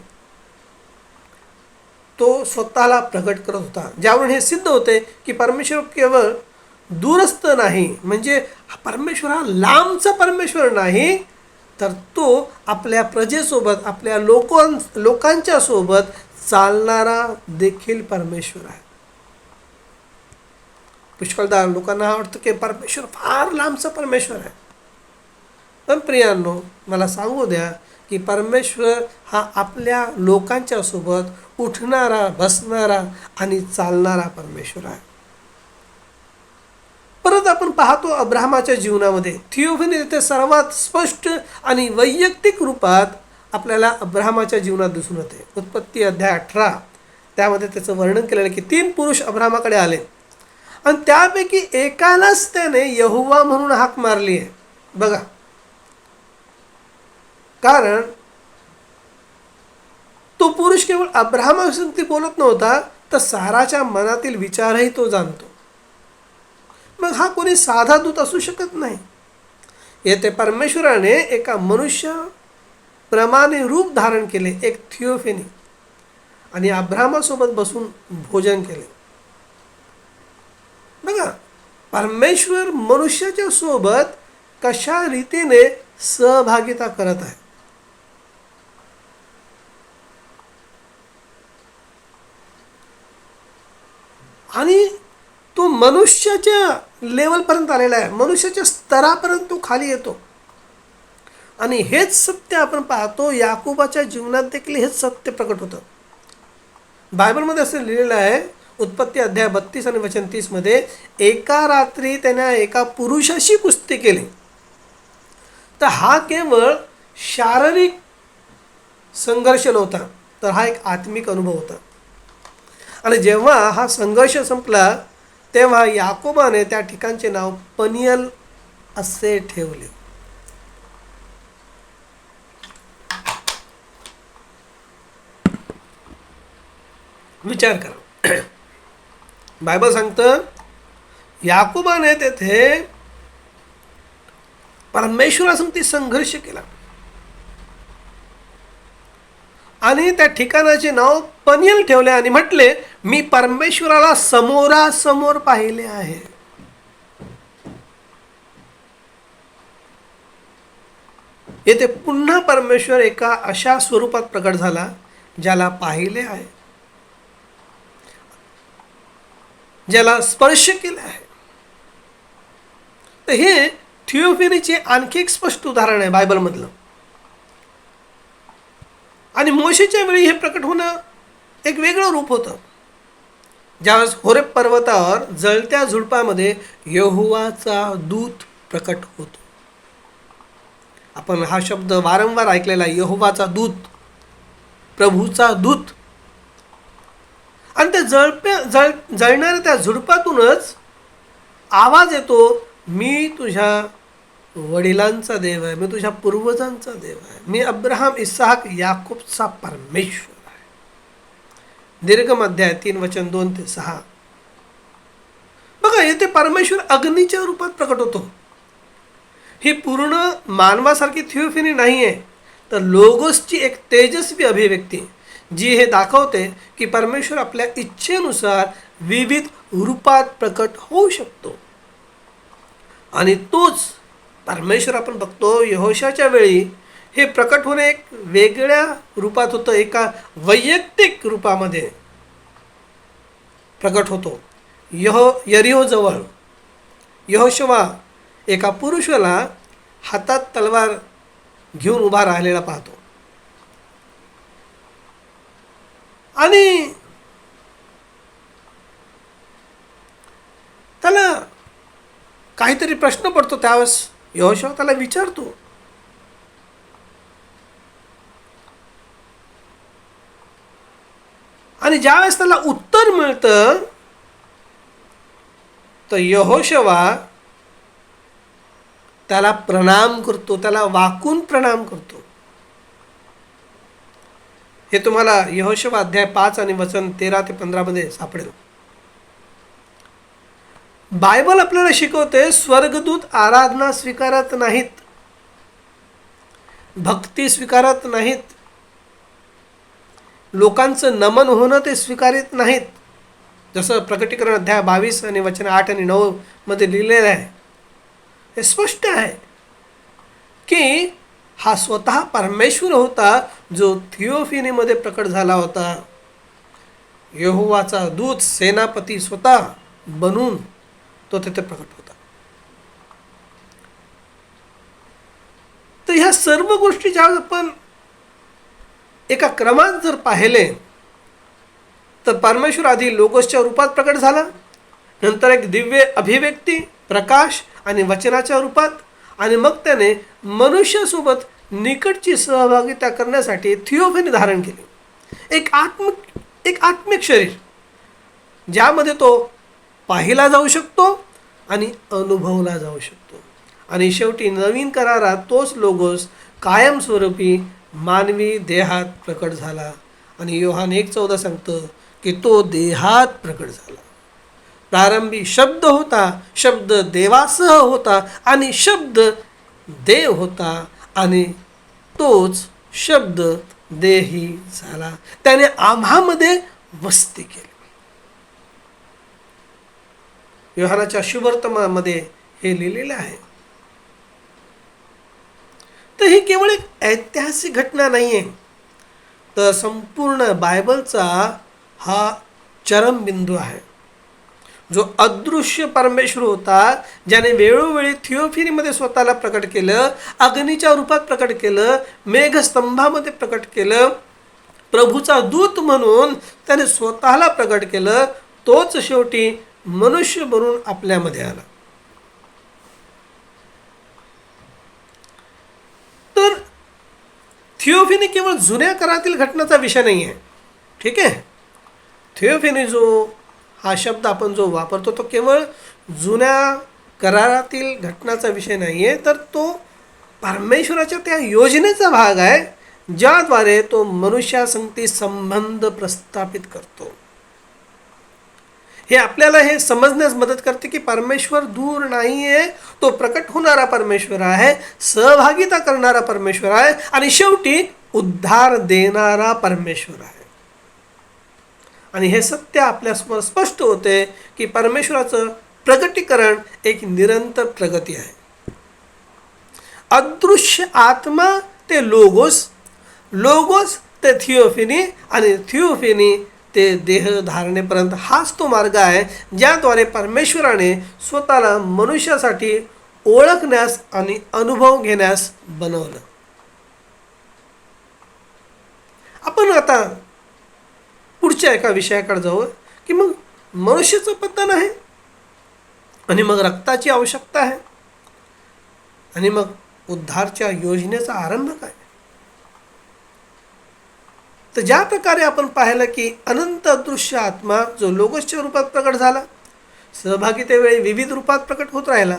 तो स्वतःला प्रकट करत होता, ज्यावरून हे सिद्ध होते की परमेश्वर केवळ दूरस्थ नाही, म्हणजे परमेश्वर हा लांबचा परमेश्वर नाही, तर तो आपल्या प्रजेसोबत, आपल्या लोकांच्या सोबत चालणारा देखील परमेश्वर आहे. पुष्कळदा लोकांना वाटतं की परमेश्वर फार लांबचा परमेश्वर आहे. पण प्रियांनो, मला सांगू द्या की परमेश्वर हा आपल्या लोकांच्या सोबत उठणारा, बसणारा आणि चालणारा परमेश्वर आहे. परत आपण पाहतो अब्राहमाच्या जीवनामध्ये थिओफनी तिथे सर्वात स्पष्ट आणि वैयक्तिक रूपात आपल्याला अब्राहमाच्या जीवनात दिसून येते. उत्पत्ती अध्याय 18 त्यामध्ये त्याचं वर्णन केलेलं की 3 पुरुष अब्राहमाकडे आले आणि त्यापैकी एकालाच त्याने यहोवा म्हणून हाक मारली आहे. बघा, कारण तो पुरुष केवळ अब्राहमासंगती बोलत नव्हता, तर साराच्या मनातील विचारही तो जाणतो. मग हा कोणी साधा दूत असू शकत नाही. येथे परमेश्वराने एका मनुष्याप्रमाणे रूप धारण केले, एक थिओफेनी, आणि अब्राहमासोबत बसून भोजन केले. बघा, परमेश्वर मनुष्याच्या सोबत कशा रीतीने सहभागिता करत आहे. आणि तो मनुष्याच्या लेवलपर्यंत आलेला आहे, मनुष्याच्या स्तरापर्यंत तो खाली येतो. आणि हेच सत्य आपण पाहतो याकोबाच्या जीवनात देखील हेच सत्य प्रकट होतं. बायबलमध्ये असं लिहिलेलं आहे, उत्पत्ती अध्याय 32 आणि वचन 30 मध्ये, एका रात्री त्याने एका पुरुषाशी कुस्ती केली. तर हा केवळ शारीरिक संघर्ष नव्हता, तर हा एक आत्मिक अनुभव होता. आणि जेव्हा हा संघर्ष संपला तेव्हा याकोबाने त्या ठिकाणचे नाव पनियल असे ठेवले. विचार करा, बायबल सांगतं याकोबाने तेथे परमेश्वरासंगती संघर्ष केला आणि त्या ठिकाणाचे नाव पनियल ठेवले आणि म्हटले, मी परमेश्वराला समोरासमोर पाहिले आहे. येथे पुन्हा परमेश्वर एका अशा स्वरूपात प्रकट झाला ज्याला पाहिले आहे, ज्याला स्पर्श केला आहे. तर हे थिओफेनीचे आणखी एक स्पष्ट उदाहरण आहे बायबलमधलं. आणि मोशेच्या वेळी हे प्रकट होणं एक वेगळं रूप होतं. ज्यावेळेस होरेब पर्वतावर जळत्या झुडपामध्ये यहोवाचा दूत प्रकट होतो. आपण हा शब्द वारंवार ऐकलेला, यहोवाचा दूत, प्रभूचा दूत. आणि त्या जळणाऱ्या त्या झुडपातूनच आवाज येतो, मी तुझ्या वडिलांचा देव आहे, मी तुझ्या पूर्वजांचा देव आहे, मी अब्राहम, इसहाक, याकूबचा परमेश्वर आहे. निर्गम अध्याय 3 वचन 2 ते 6. बघा, येथे परमेश्वर अग्नीच्या रूपात प्रकट होतो. ही पूर्ण मानवासारखी थिओफेनी नाही आहे, तर लोगोसची एक तेजस्वी अभिव्यक्ती, जी हे दाखवते की परमेश्वर आपल्या इच्छेनुसार विविध रूपात प्रकट होऊ शकतो. आणि तोच परमेश्वर आपण बघतो यहोशाच्या वेळी हे प्रकट होणे एक वेगळ्या रूपात होतं, एका वैयक्तिक रूपामध्ये प्रकट होतो. यरीहोजवळ यहोशुवा एका पुरुषाला हातात तलवार घेऊन उभा राहिलेला पाहतो. आणि त्याला काहीतरी प्रश्न पडतो. त्यावेळेस यहोशुवा त्याला विचारतो, आणि ज्यावेळेस त्याला उत्तर मिळतं तर यहोशुवा त्याला प्रणाम करतो, त्याला वाकून प्रणाम करतो. हे तुम्हाला यहोशुवा अध्याय 5 आणि वचन 13 ते 15 मध्ये सापडेल. बायबल आपल्याला शिकवते स्वर्गदूत आराधना स्वीकारत नाहीत, भक्ती स्वीकारत नाहीत, लोकांचं नमन होणं ते स्वीकारित नाहीत. जसं प्रकटीकरण अध्याय 22 आणि वचन 8 आणि 9 मध्ये लिहिलेलं आहे. हे स्पष्ट आहे की हा स्वतः परमेश्वर होता जो थिओफिनीमध्ये प्रकट झाला होता. यहोवाचा दूत सेनापती स्वतः बनून तो तिथे प्रकट होता. तर ह्या सर्व गोष्टी ज्या आपण एका क्रमात जर पाहिले तर परमेश्वर आधी लोगोसच्या रूपात प्रकट झाला, नंतर एक दिव्य अभिव्यक्ती, प्रकाश आणि वचनाच्या रूपात, आणि मग त्याने मनुष्यासोबत निकटची सहभागिता करण्यासाठी थिओफनी धारण केली. एक आत्मिक शरीर ज्यामध्ये तो पाहिला जाऊ शकतो आणि अनुभवला जाऊ शकतो. आणि शेवटी नवीन करारात तोच लोगोस कायमस्वरूपी मानवी देहात प्रकट झाला. आणि योहान 1:14 सांगतं की तो देहात प्रकट झाला. प्रारंभी शब्द होता, शब्द देवासह होता आणि शब्द देव होता आणि तोच शब्द देही झाला. त्याने आम्हामध्ये वस्ती केली. योहानाच्या शुभवर्तमानामध्ये हे लिहिलेलं आहे. तर ही केवळ एक ऐतिहासिक घटना नाही आहे, तर संपूर्ण बायबलचा हा चरमबिंदू आहे. जो अदृश्य परमेश्वर होता, ज्याने वेळोवेळी थिओफिनीमध्ये स्वतःला प्रकट केलं, अग्नीच्या रूपात प्रकट केलं, मेघस्तंभामध्ये प्रकट केलं, प्रभूचा दूत म्हणून त्याने स्वतःला प्रकट केलं, तोच शेवटी मनुष्य बनून आपल्यामध्ये आला. तर थिओफिनी केवळ जुन्या करारातील घटनाचा विषय नाही आहे. ठीक आहे, थिओफिनी जो हा शब्द आपण जो वापरतो तो केवळ जुन्या करारातील घटनाचा विषय नाही आहे, तर तो परमेश्वराच्या त्या योजनेचा भाग आहे ज्याद्वारे तो मनुष्यासंगती संबंध प्रस्थापित करतो. हे आपल्याला हे समजण्यास मदत करते की परमेश्वर दूर नाही आहे, तो प्रकट होणारा परमेश्वर आहे, सहभागिता करणारा परमेश्वर आहे आणि शेवटी उद्धार देणारा परमेश्वर आहे. आणि हे सत्य आपल्यासमोर स्पष्ट होते की परमेश्वराचं प्रगटीकरण एक निरंतर प्रगती आहे. अदृश्य आत्मा ते लोगोस, लोगोस ते थिओफिनी आणि थिओफिनी ते देह धारणेपर्यंत हाच तो मार्ग आहे ज्याद्वारे परमेश्वराने स्वतःला मनुष्यासाठी ओळखण्यास आणि अनुभव घेण्यास बनवलं. आपण आता पुढच्या एका विषयाकडे जाऊ की मग मनुष्याचं पतन आहे आणि मग रक्ताची आवश्यकता आहे आणि मग उद्धारच्या योजनेचा आरंभ काय. तर ज्या प्रकारे आपण पाहिलं की अनंत अदृश्य आत्मा जो लोगोसच्या रूपात प्रकट झाला, सहभागितेवेळी विविध रूपात प्रकट होत राहिला,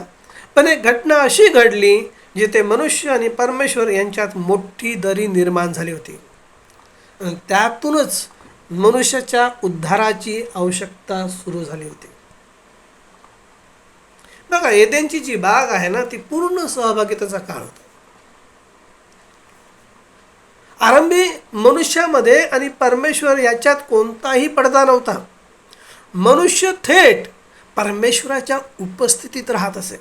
पण एक घटना अशी घडली जिथे मनुष्य आणि परमेश्वर यांच्यात मोठी दरी निर्माण झाली होती. आणि त्यातूनच मनुष्याच्या उद्धाराची आवश्यकता सुरू झाली होती. बघा, एदेनची जी बाग आहे ना, ती पूर्ण सहभागितेचा काळ होता. आरंभी मनुष्यामध्ये आणि परमेश्वर याच्यात कोणताही पडदा नव्हता. मनुष्य थेट परमेश्वराच्या उपस्थितीत राहत असे.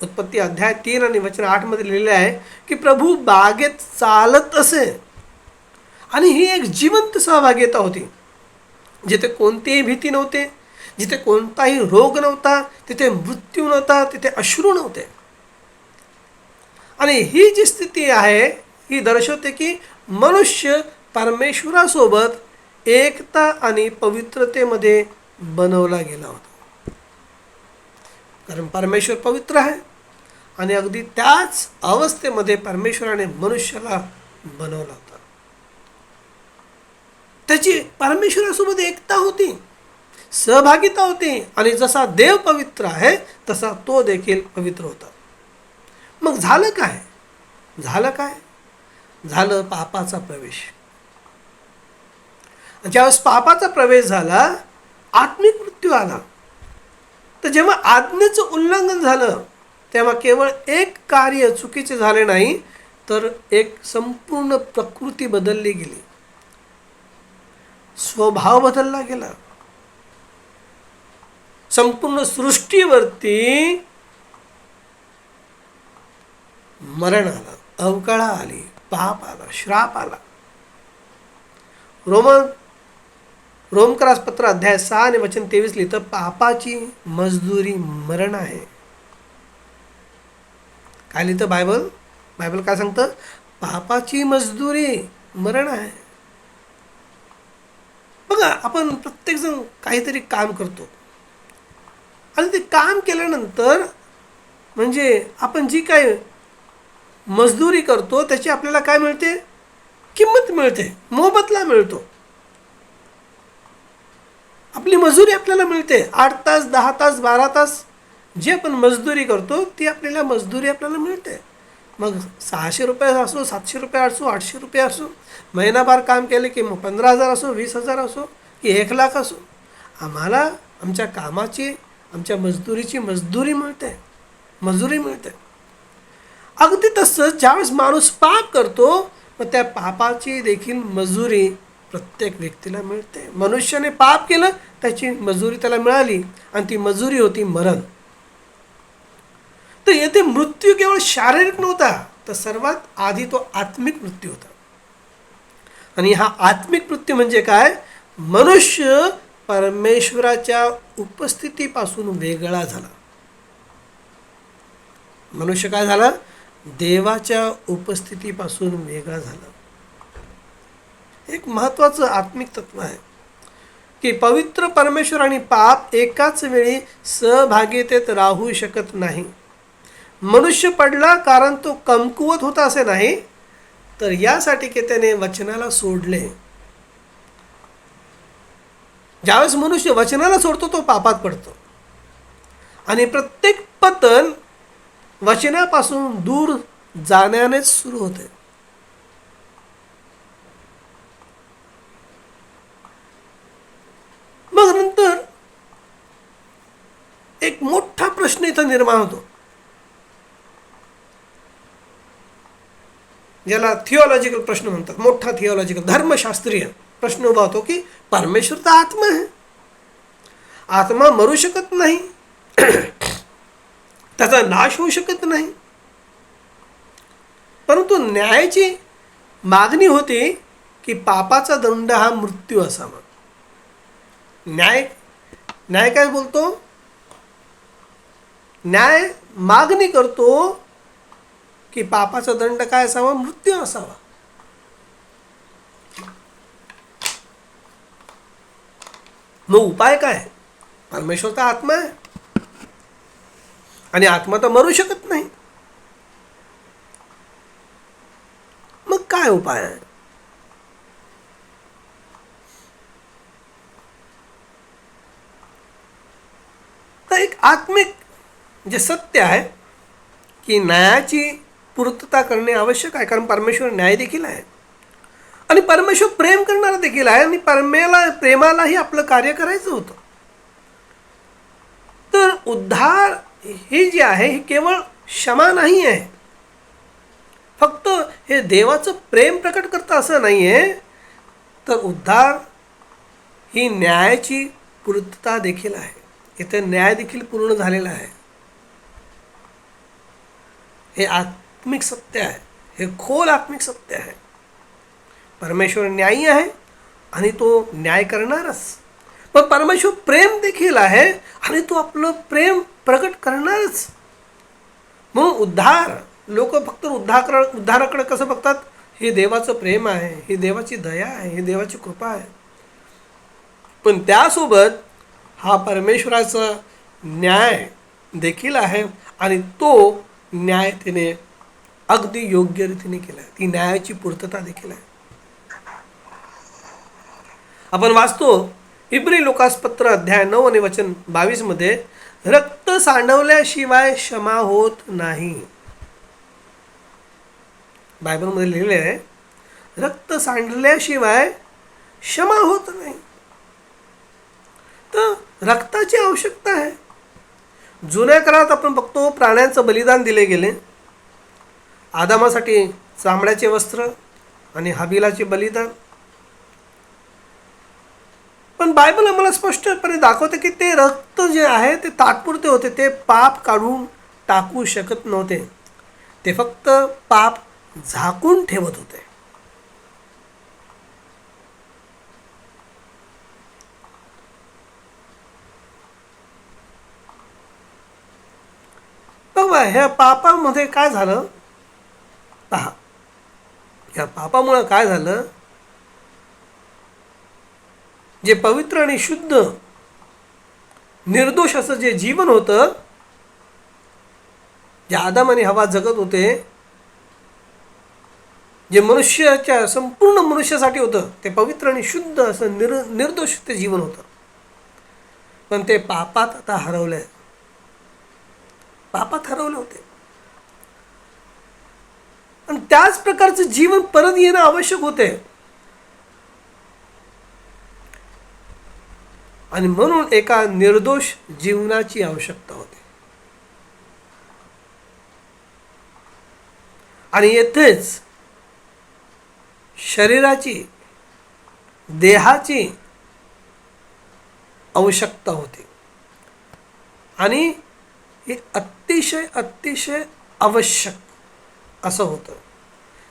उत्पत्ती अध्याय 3 आणि वचन 8 मध्ये लिहिलेले आहे की प्रभू बागेत चालत असे आणि ही एक जिवंत सहभागिता होती जिथे कोणतीही भीती नव्हते, जिथे कोणताही रोग नव्हता, तिथे मृत्यू नव्हता, तिथे अश्रू नव्हते. आणि ही जी स्थिती आहे ही दर्शवते की मनुष्य परमेश्वरासोबत एकता आणि पवित्रतेमध्ये बनवला गेला होता. कारण परमेश्वर पवित्र आहे आणि अगदी त्याच अवस्थेमध्ये परमेश्वराने मनुष्याला बनवला होता. त्याची परमेश्वरासोबत एकता होती, सहभागिता होती आणि जसा देव पवित्र आहे तसा तो देखील पवित्र होता. मग झालं काय? झालं पापाचा प्रवेश. ज्यावेळेस पापाचा प्रवेश झाला, आत्मिक मृत्यू आला. तर जेव्हा आज्ञेचं उल्लंघन झालं, तेव्हा केवळ एक कार्य चुकीचे झाले नाही, तर एक संपूर्ण प्रकृती बदलली गेली, स्वभाव बदलला गेला. संपूर्ण सृष्टीवरती मरण आलं, अवकळा आली, पाप आला, श्राप आला. रोमकरास पत्र अध्याय 6 आणि वचन 23 लिहितं, पापाची मजदुरी मरण आहे. काय लिहितं बायबल काय सांगतं? पापाची मजदुरी मरण आहे. बघा, आपण प्रत्येकजण काहीतरी काम करतो आणि ते काम केल्यानंतर म्हणजे आपण जी काय मजदुरी करतो त्याची आपल्याला काय मिळते? किंमत मिळते, मोबदला मिळतो. आपली मजुरी आपल्याला मिळते. 8 तास, 10 तास, 12 तास जे आपण मजदुरी करतो ती आपल्याला मजदुरी आपल्याला मिळते. मग 600 रुपये असो, 700 रुपये असो, 800 रुपये असो, महिनाभर काम केले की मग 15,000 असो, 20,000 असो की 1,00,000 असो, आम्हाला आमच्या कामाची, आमच्या मजदुरीची मजदुरी मिळते, मजुरी मिळते. अगदी तसंच ज्यावेळेस माणूस पाप करतो, मग त्या पापाची देखील मजुरी प्रत्येक व्यक्तीला मिळते. मनुष्याने पाप केलं, त्याची मजुरी त्याला मिळाली, आणि ती मजुरी होती मरण. तर येथे मृत्यू केवळ शारीरिक नव्हता, तर सर्वात आधी तो आत्मिक मृत्यू होता. आणि हा आत्मिक मृत्यू म्हणजे काय? मनुष्य परमेश्वराच्या उपस्थितीपासून वेगळा झाला. मनुष्य काय झाला? देवाच्या उपस्थितीपासून वेगळा झाला. एक महत्त्वाचं आत्मिक तत्व आहे की पवित्र परमेश्वर आणि पाप एकाच वेळी सहभागितेत राहू शकत नाही. मनुष्य पडला कारण तो कमकुवत होता असे नाही, तर यासाठी की त्याने वचनाला सोडले. ज्यावेळेस मनुष्य वचनाला सोडतो तो पापात पडतो, आणि प्रत्येक पतन वचनापासून दूर जाण्यानेच सुरू होते. मग नंतर एक मोठा प्रश्न इथं निर्माण होतो, ज्याला थिओलॉजिकल प्रश्न म्हणतात. मोठा थिओलॉजिकल, धर्मशास्त्रीय प्रश्न उभा होतो की परमेश्वर तर आत्मा आहे, आत्मा मरू शकत नाही, त्याचा नाश होऊ शकत नाही. परंतु न्यायाची मागणी होती की पापाचा दंड हा मृत्यू असावा. न्याय काय बोलतो? न्याय मागणी करतो की पापाचा दंड काय असावा? मृत्यू असावा. मग उपाय काय? परमेश्वर तर आत्मा आहे, आणि आत्मा तर मरू शकत नाही. मग काय उपाय आहे? तर एक आत्मिक जे सत्य आहे की न्यायाची पूर्तता करणे आवश्यक आहे, कारण परमेश्वर न्याय देखील आहे, आणि परमेश्वर प्रेम करणारा देखील आहे, आणि प्रेमालाही आपलं कार्य करायचं होतं. तर उद्धार हे जे आहे हे केवळ क्षमा नाही आहे, फक्त हे देवाचं प्रेम प्रकट करतं असं नाही आहे, तर उद्धार ही न्यायाची पूर्तता देखील आहे. इथे न्याय देखील पूर्ण झालेला आहे. हे आत्मिक सत्य आहे, हे खोल आत्मिक सत्य आहे. परमेश्वर न्यायी आहे आणि तो न्याय करणारच. पण परमेश्वर प्रेम देखील आहे आणि तो आपलं प्रेम प्रकट करणारच. म्हणून उद्धार, लोक फक्त उद्धाराकडे कसं बघतात? हे देवाचं प्रेम आहे, ही देवाची दया आहे, ही देवाची कृपा आहे. पण त्यासोबत हा परमेश्वराचा न्याय देखील आहे, आणि तो न्याय तिने अगदी योग्य रीतीने केला. ती न्यायाची पूर्तता देखील आहे. आपण वाचतो इब्री लोकासपत्र अध्याय 9 आणि वचन 22 मध्ये, रक्त सांडवल्याशिवाय क्षमा होत नाही. बायबलमध्ये लिहिलेले आहे, रक्त सांडल्याशिवाय क्षमा होत नाही. तर रक्ताची आवश्यकता आहे. जुन्या काळात आपण बघतो प्राण्यांचं बलिदान दिले गेले. आदामासाठी चामड्याचे वस्त्र आणि हबीलाचे बलिदान. पण बायबल आम्हाला स्पष्टपणे दाखवते की ते रक्त जे आहे ते तात्पुरते होते. ते पाप काढून टाकू शकत नव्हते. ते फक्त पाप झाकून ठेवत होते. बघा ह्या पापामध्ये काय झालं. पहा, या पापामुळे काय झालं, जे पवित्र आणि शुद्ध निर्दोष असं जे जीवन होतं, जे आदम आणि हवा जगत होते, जे मनुष्याच्या संपूर्ण मनुष्यासाठी होतं, ते पवित्र आणि शुद्ध असं निर्दोष ते जीवन होतं. पण ते पापात आता हरवलंय. पापात हरवले होते. आणि त्याच प्रकारचं जीवन परत येणं आवश्यक होते. आणि म्हणून एका निर्दोष जीवनाची आवश्यकता होती. आणि येथेच शरीराची, देहाची आवश्यकता होती. आणि हे अतिशय अतिशय आवश्यक असं होतं.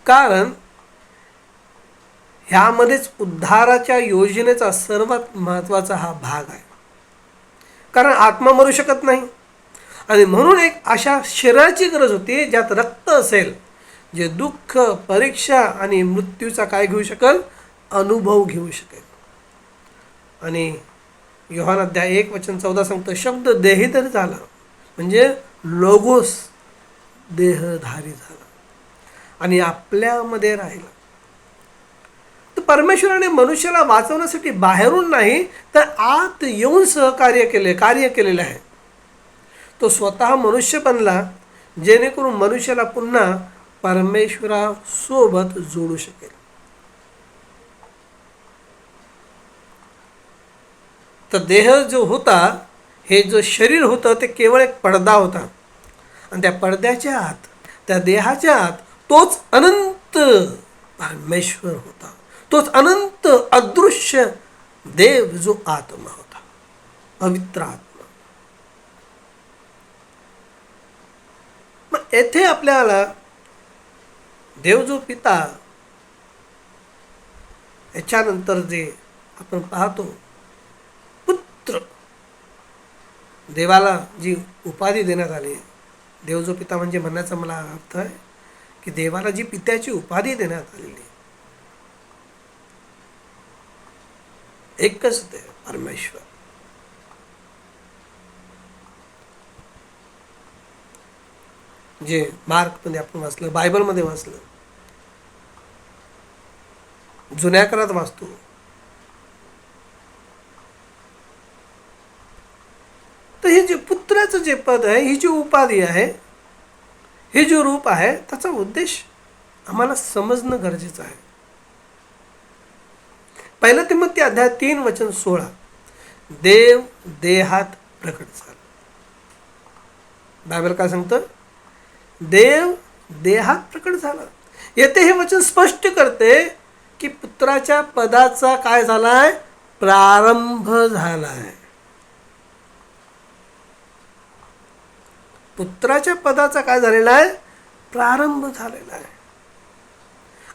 कारण ह्यामध्येच उद्धाराच्या योजनेचा सर्वात महत्त्वाचा हा भाग आहे. कारण आत्मा मरू शकत नाही. आणि म्हणून एक अशा शरीराची गरज होती ज्यात रक्त असेल, जे दुःख, परीक्षा आणि मृत्यूचा काय घेऊ शकेल, अनुभव घेऊ शकेल. आणि योहान अध्याय 1:14 सांगतो, शब्द देहधारी झाला, म्हणजे लोगोस देहधारी झाला आणि आपल्यामध्ये राहिला. तर परमेश्वराने मनुष्याला वाचवण्यासाठी बाहेरून नाही तर आत येऊन कार्य केलेलं आहे. तो स्वतः मनुष्य बनला जेणेकरून मनुष्याला पुन्हा परमेश्वरासोबत जोडू शकेल. तर देह जो होता, हे जो शरीर होतं, ते केवळ एक पडदा होता. आणि त्या पडद्याच्या आत, त्या देहाच्या आत तोच अनंत परमेश्वर होता. तोच अनंत अदृश्य देव जो आत्मा होता, पवित्र आत्मा. मग येथे आपल्याला देव जो पिता, याच्यानंतर जे आपण पाहतो पुत्र, देवाला जी उपाधी देण्यात आली, देव जो पिता म्हणजे म्हणण्याचा मला अर्थ आहे की देवाला जी पित्याची उपाधी देण्यात आलेली, एकच ते परमेश्वर. जे मार्कमध्ये आपण वाचलं, बायबलमध्ये वाचलं, जुन्या काळात वाचतो. तर हे जे पुत्राचं जे पद आहे, ही जी उपाधी आहे, हे जे रूप आहे, त्याचा उद्देश आम्हाला समजणं गरजेचं आहे. 1 तिमोथी अध्याय 3:16, देव देहात प्रकट झाला. बायबल काय सांगतं? देव देहात प्रकट झाला. येथे हे वचन स्पष्ट करते की पुत्राच्या पदाचा काय झालाय? प्रारंभ झालाय. पुत्राच्या पदाचा काय झालेला आहे? प्रारंभ झालेला आहे.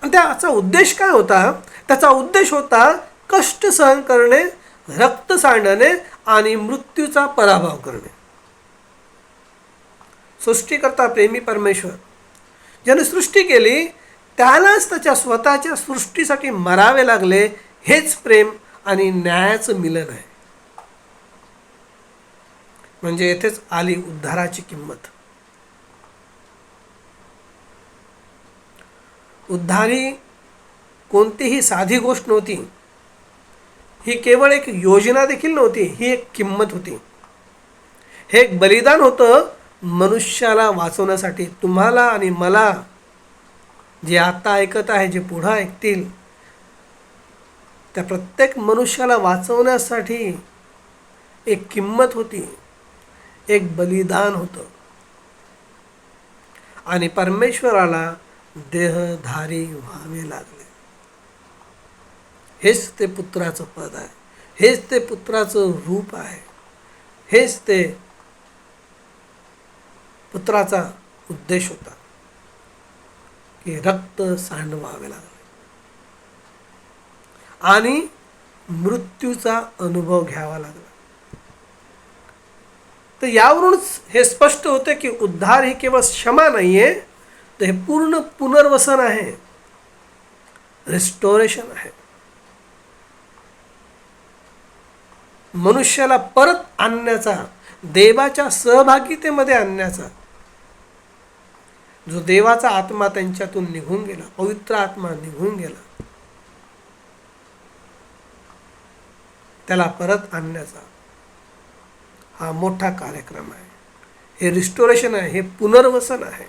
आणि त्याचा उद्देश काय होता? त्याचा उद्देश होता कष्ट सहन करणे, रक्त सांडणे आणि मृत्यूचा पराभव करणे. सृष्टीकर्ता प्रेमी परमेश्वर ज्याने सृष्टी केली, त्यालाच त्याच्या स्वतःच्या सृष्टीसाठी मरावे लागले. हेच प्रेम आणि न्यायाचं मिलन आहे. म्हणजे येथेच आली उद्धाराची किंमत. उद्धार ही कोणतीही साधी गोष्ट नव्हती. ही केवळ एक योजना देखील नव्हती, ही एक किंमत होती. हे एक बलिदान होतं मनुष्याला वाचवण्यासाठी. तुम्हाला आणि मला, जे आता ऐकत आहे, जे पुढं ऐकतील, त्या प्रत्येक मनुष्याला वाचवण्यासाठी एक किंमत होती, एक बलिदान होतं. आणि परमेश्वराला देहधारी व्हावे लागले. हेच ते पुत्राचं पद आहे, हेच ते पुत्राचं रूप आहे, हेच ते पुत्राचा उद्देश होता की रक्त सांडवावे लागले आणि मृत्यूचा अनुभव घ्यावा लागला. तर यावरूनच हे स्पष्ट होते की उद्धार ही केवळ क्षमा नाही आहे, तर हे पूर्ण पुनर्वसन आहे, रिस्टोरेशन आहे. मनुष्याला परत आणण्याचा, देवाच्या सहभागितेमध्ये आणण्याचा. जो देवाचा आत्मा त्यांच्यातून निघून गेला, पवित्र आत्मा निघून गेला, त्याला परत आणण्याचा हा मोठा कार्यक्रम आहे. हे रिस्टोरेशन आहे, हे पुनर्वसन आहे.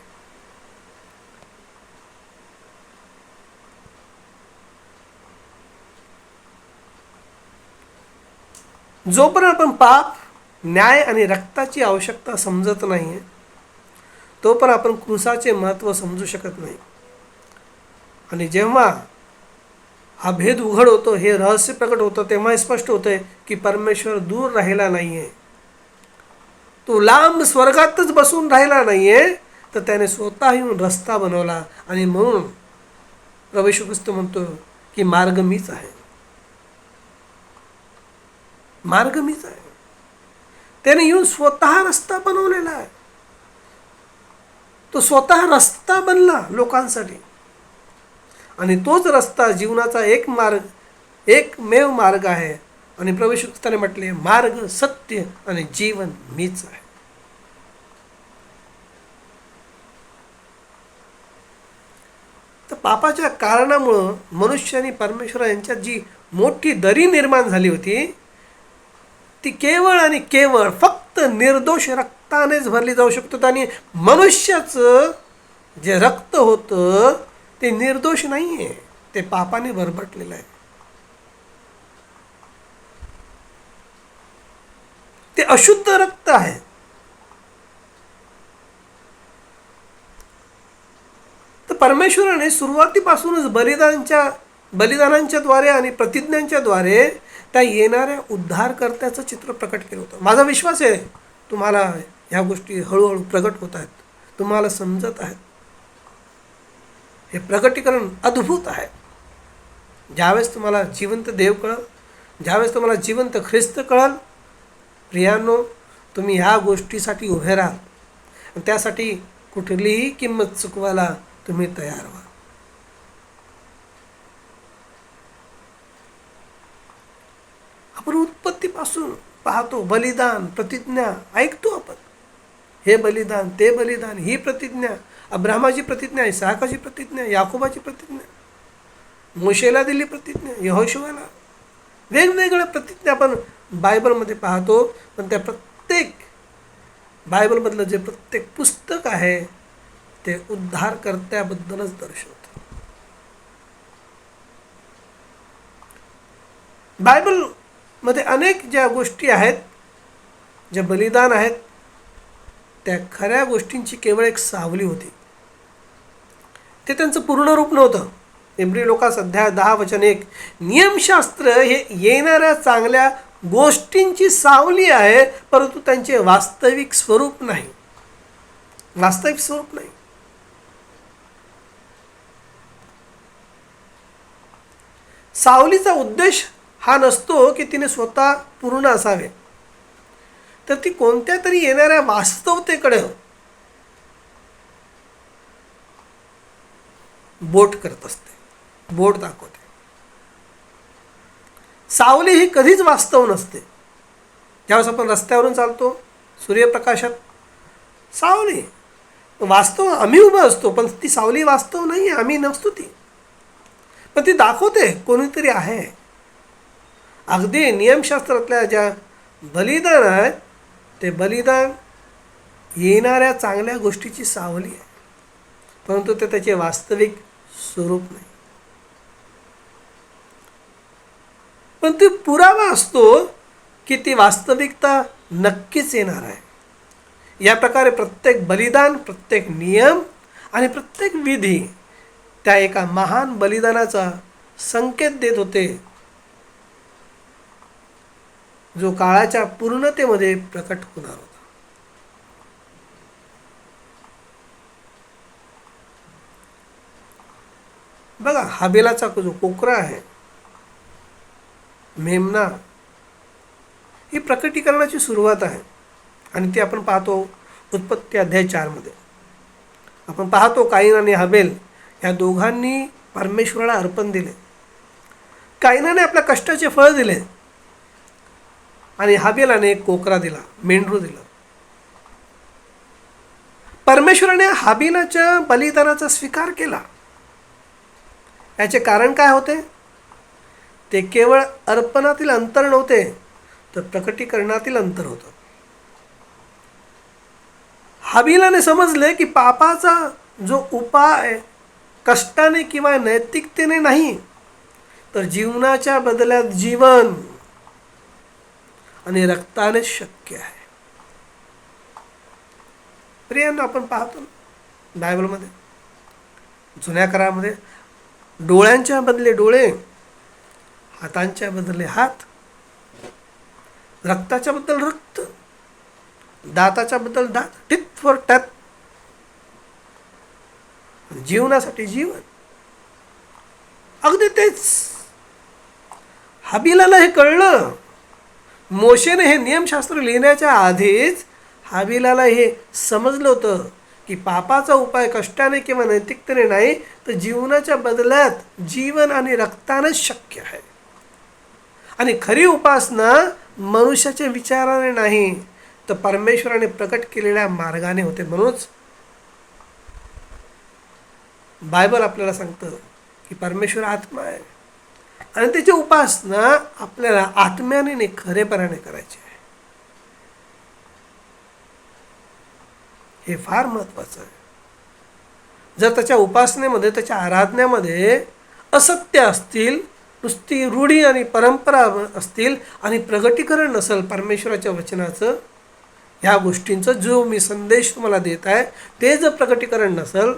जोपर्यंत आपण पाप, न्याय आणि रक्ताची आवश्यकता समजत नाही, तोपर्यंत आपण क्रूसाचे महत्त्व समजू शकत नाही. आणि जेव्हा हा भेद उघड होतो, हे रहस्य प्रकट होतं, तेव्हा हे स्पष्ट होतंय की परमेश्वर दूर राहिला नाहीये, तो लांब स्वर्गातच बसून राहिला नाहीये, तर त्याने स्वतः येऊन रस्ता बनवला. आणि म्हणून प्रभू येशू ख्रिस्त म्हणतो की मार्ग मीच आहे, मार्ग मीच आहे. त्याने येऊन स्वतः रस्ता बनवलेला आहे. तो स्वतः रस्ता बनला लोकांसाठी. आणि तोच रस्ता जीवनाचा एकमेव मार्ग आहे. आणि प्रभू येशू ख्रिस्ताने म्हटले, मार्ग, सत्य आणि जीवन मीच आहे. तर पापाच्या कारणामुळं मनुष्य आणि परमेश्वर यांच्यात जी मोठी दरी निर्माण झाली होती, ती केवळ आणि केवळ फक्त निर्दोष रक्तानेच भरली जाऊ शकतो. आणि मनुष्याचं जे रक्त होतं ते निर्दोष नाही आहे, ते पापाने भरभटलेलं आहे. ते अशुद्ध रक्त आहे. तर परमेश्वराने सुरुवातीपासूनच बलिदानांच्या द्वारे आणि प्रतिज्ञांच्या द्वारे त्या येणाऱ्या उद्धारकर्त्याचं चित्र प्रकट केलं होतं. माझा विश्वास आहे तुम्हाला ह्या गोष्टी हळूहळू प्रकट होत आहेत, तुम्हाला समजत आहेत. हे प्रकटीकरण अद्भुत आहे. ज्यावेळेस तुम्हाला जिवंत देव कळल, ज्यावेळेस तुम्हाला जिवंत ख्रिस्त कळल, प्रियांनो, तुम्ही ह्या गोष्टीसाठी उभे राहाल. त्यासाठी कुठलीही किंमत चुकवायला तुम्ही तयार व्हा. आपण उत्पत्तीपासून पाहतो बलिदान, प्रतिज्ञा ऐकतो आपण. हे बलिदान, ते बलिदान, ही प्रतिज्ञा, अब्राहमाची प्रतिज्ञा, इसाहाकाची प्रतिज्ञा, याकोबाची प्रतिज्ञा, मोशेला दिली प्रतिज्ञा, यहोशुआला, वेगवेगळ्या प्रतिज्ञा आपण बायबलमध्ये पाहतो. पण त्या प्रत्येक बायबलमधलं जे प्रत्येक पुस्तक आहे ते उद्धारकर्त्याबद्दलच दर्शवतं. बायबलमध्ये अनेक ज्या गोष्टी आहेत, ज्या बलिदान आहेत, त्या खऱ्या गोष्टींची केवळ एक सावली होती. ते त्यांचं पूर्ण रूप नव्हतं. इब्री लोकास अध्याय 10:1, नियमशास्त्र हे येणाऱ्या चांगल्या गोष्टींची सावली आहे, परंतु त्यांचे वास्तविक स्वरूप नाही. वास्तविक स्वरूप नाही. सावलीचा उद्देश हा नसतो की तिने स्वतः पूर्ण असावे, तर ती कोणत्या तरी येणाऱ्या वास्तवतेकडे बोट करत असते, बोट दाखवते. सावली ही कधीच वास्तव नसते. ज्यावेळेस आपण रस्त्यावरून चालतो सूर्यप्रकाशात, सावली वास्तव, आम्ही उभं असतो, पण ती सावली वास्तव नाही आहे, आम्ही नसतो ती. पण ती दाखवते कोणीतरी आहे. अगदी नियमशास्त्रातल्या ज्या बलिदान आहेत, ते बलिदान येणाऱ्या चांगल्या गोष्टीची सावली आहे, परंतु ते त्याचे वास्तविक स्वरूप नाही. पण ती पुरावा असतो की ती वास्तविकता नक्कीच येणार आहे. या प्रकारे प्रत्येक बलिदान, प्रत्येक नियम आणि प्रत्येक विधी त्या एका महान बलिदानाचा संकेत देत होते, जो काळाच्या पूर्णतेमध्ये प्रकट होणार होता. बघा, हाबेलाचा जो कोकरा आहे, मेमना, ही प्रकटीकरणाची सुरुवात आहे. आणि ती आपण पाहतो उत्पत्ती अध्याय 4 मध्ये. आपण पाहतो काईन आणि हाबेल या दोघांनी परमेश्वराला अर्पण दिले. काईनाने आपल्या कष्टाचे फळ दिले आणि हाबेलाने एक कोकरा दिला, मेंढरू दिलं. परमेश्वराने हाबेलाच्या बलिदानाचा स्वीकार केला. याचे कारण काय होते? ते केवळ अर्पणातील अंतर नव्हते, तर प्रकटीकरणातील अंतर होतं. हाबेलाने समजले की पापाचा जो उपाय कष्टाने किंवा नैतिकतेने नाही, तर जीवनाच्या बदल्यात जीवन आणि रक्ताने शक्य आहे. प्रियांनो, आपण पाहतो बायबलमध्ये, जुन्या करारामध्ये, डोळ्यांच्या बदले डोळे, हातांच्या बदले हात, रक्ताच्या बद्दल रक्त, दाताच्या बद्दल दात, टिथ फॉर टॅथ, जीवनासाठी जीवन. अगदी तेच हाबेलाला हे कळलं. मोशेने हे नियमशास्त्र लिहिण्याच्या आधीच हाबेलाला हे समजलं होतं की पापाचा उपाय कष्टाने किंवा नैतिकतेने नाही, तर जीवनाच्या बदल्यात जीवन आणि रक्तानेच शक्य आहे. आणि खरी उपासना मनुष्याच्या विचाराने नाही, तर परमेश्वराने प्रकट केलेल्या मार्गाने होते. म्हणूनच बायबल आपल्याला सांगतं की परमेश्वर आत्मा आहे आणि त्याची उपासना आपल्याला आत्म्याने खरेपणाने करायची आहे. हे फार महत्त्वाचं आहे. जर त्याच्या उपासनेमध्ये, त्याच्या आराधनेमध्ये असत्य असतील, नुसती रूढी आणि परंपरा असतील आणि प्रगटीकरण नसेल परमेश्वराच्या वचनाचं, ह्या गोष्टींचं जो मी संदेश तुम्हाला देत आहे ते जर प्रगटीकरण नसेल,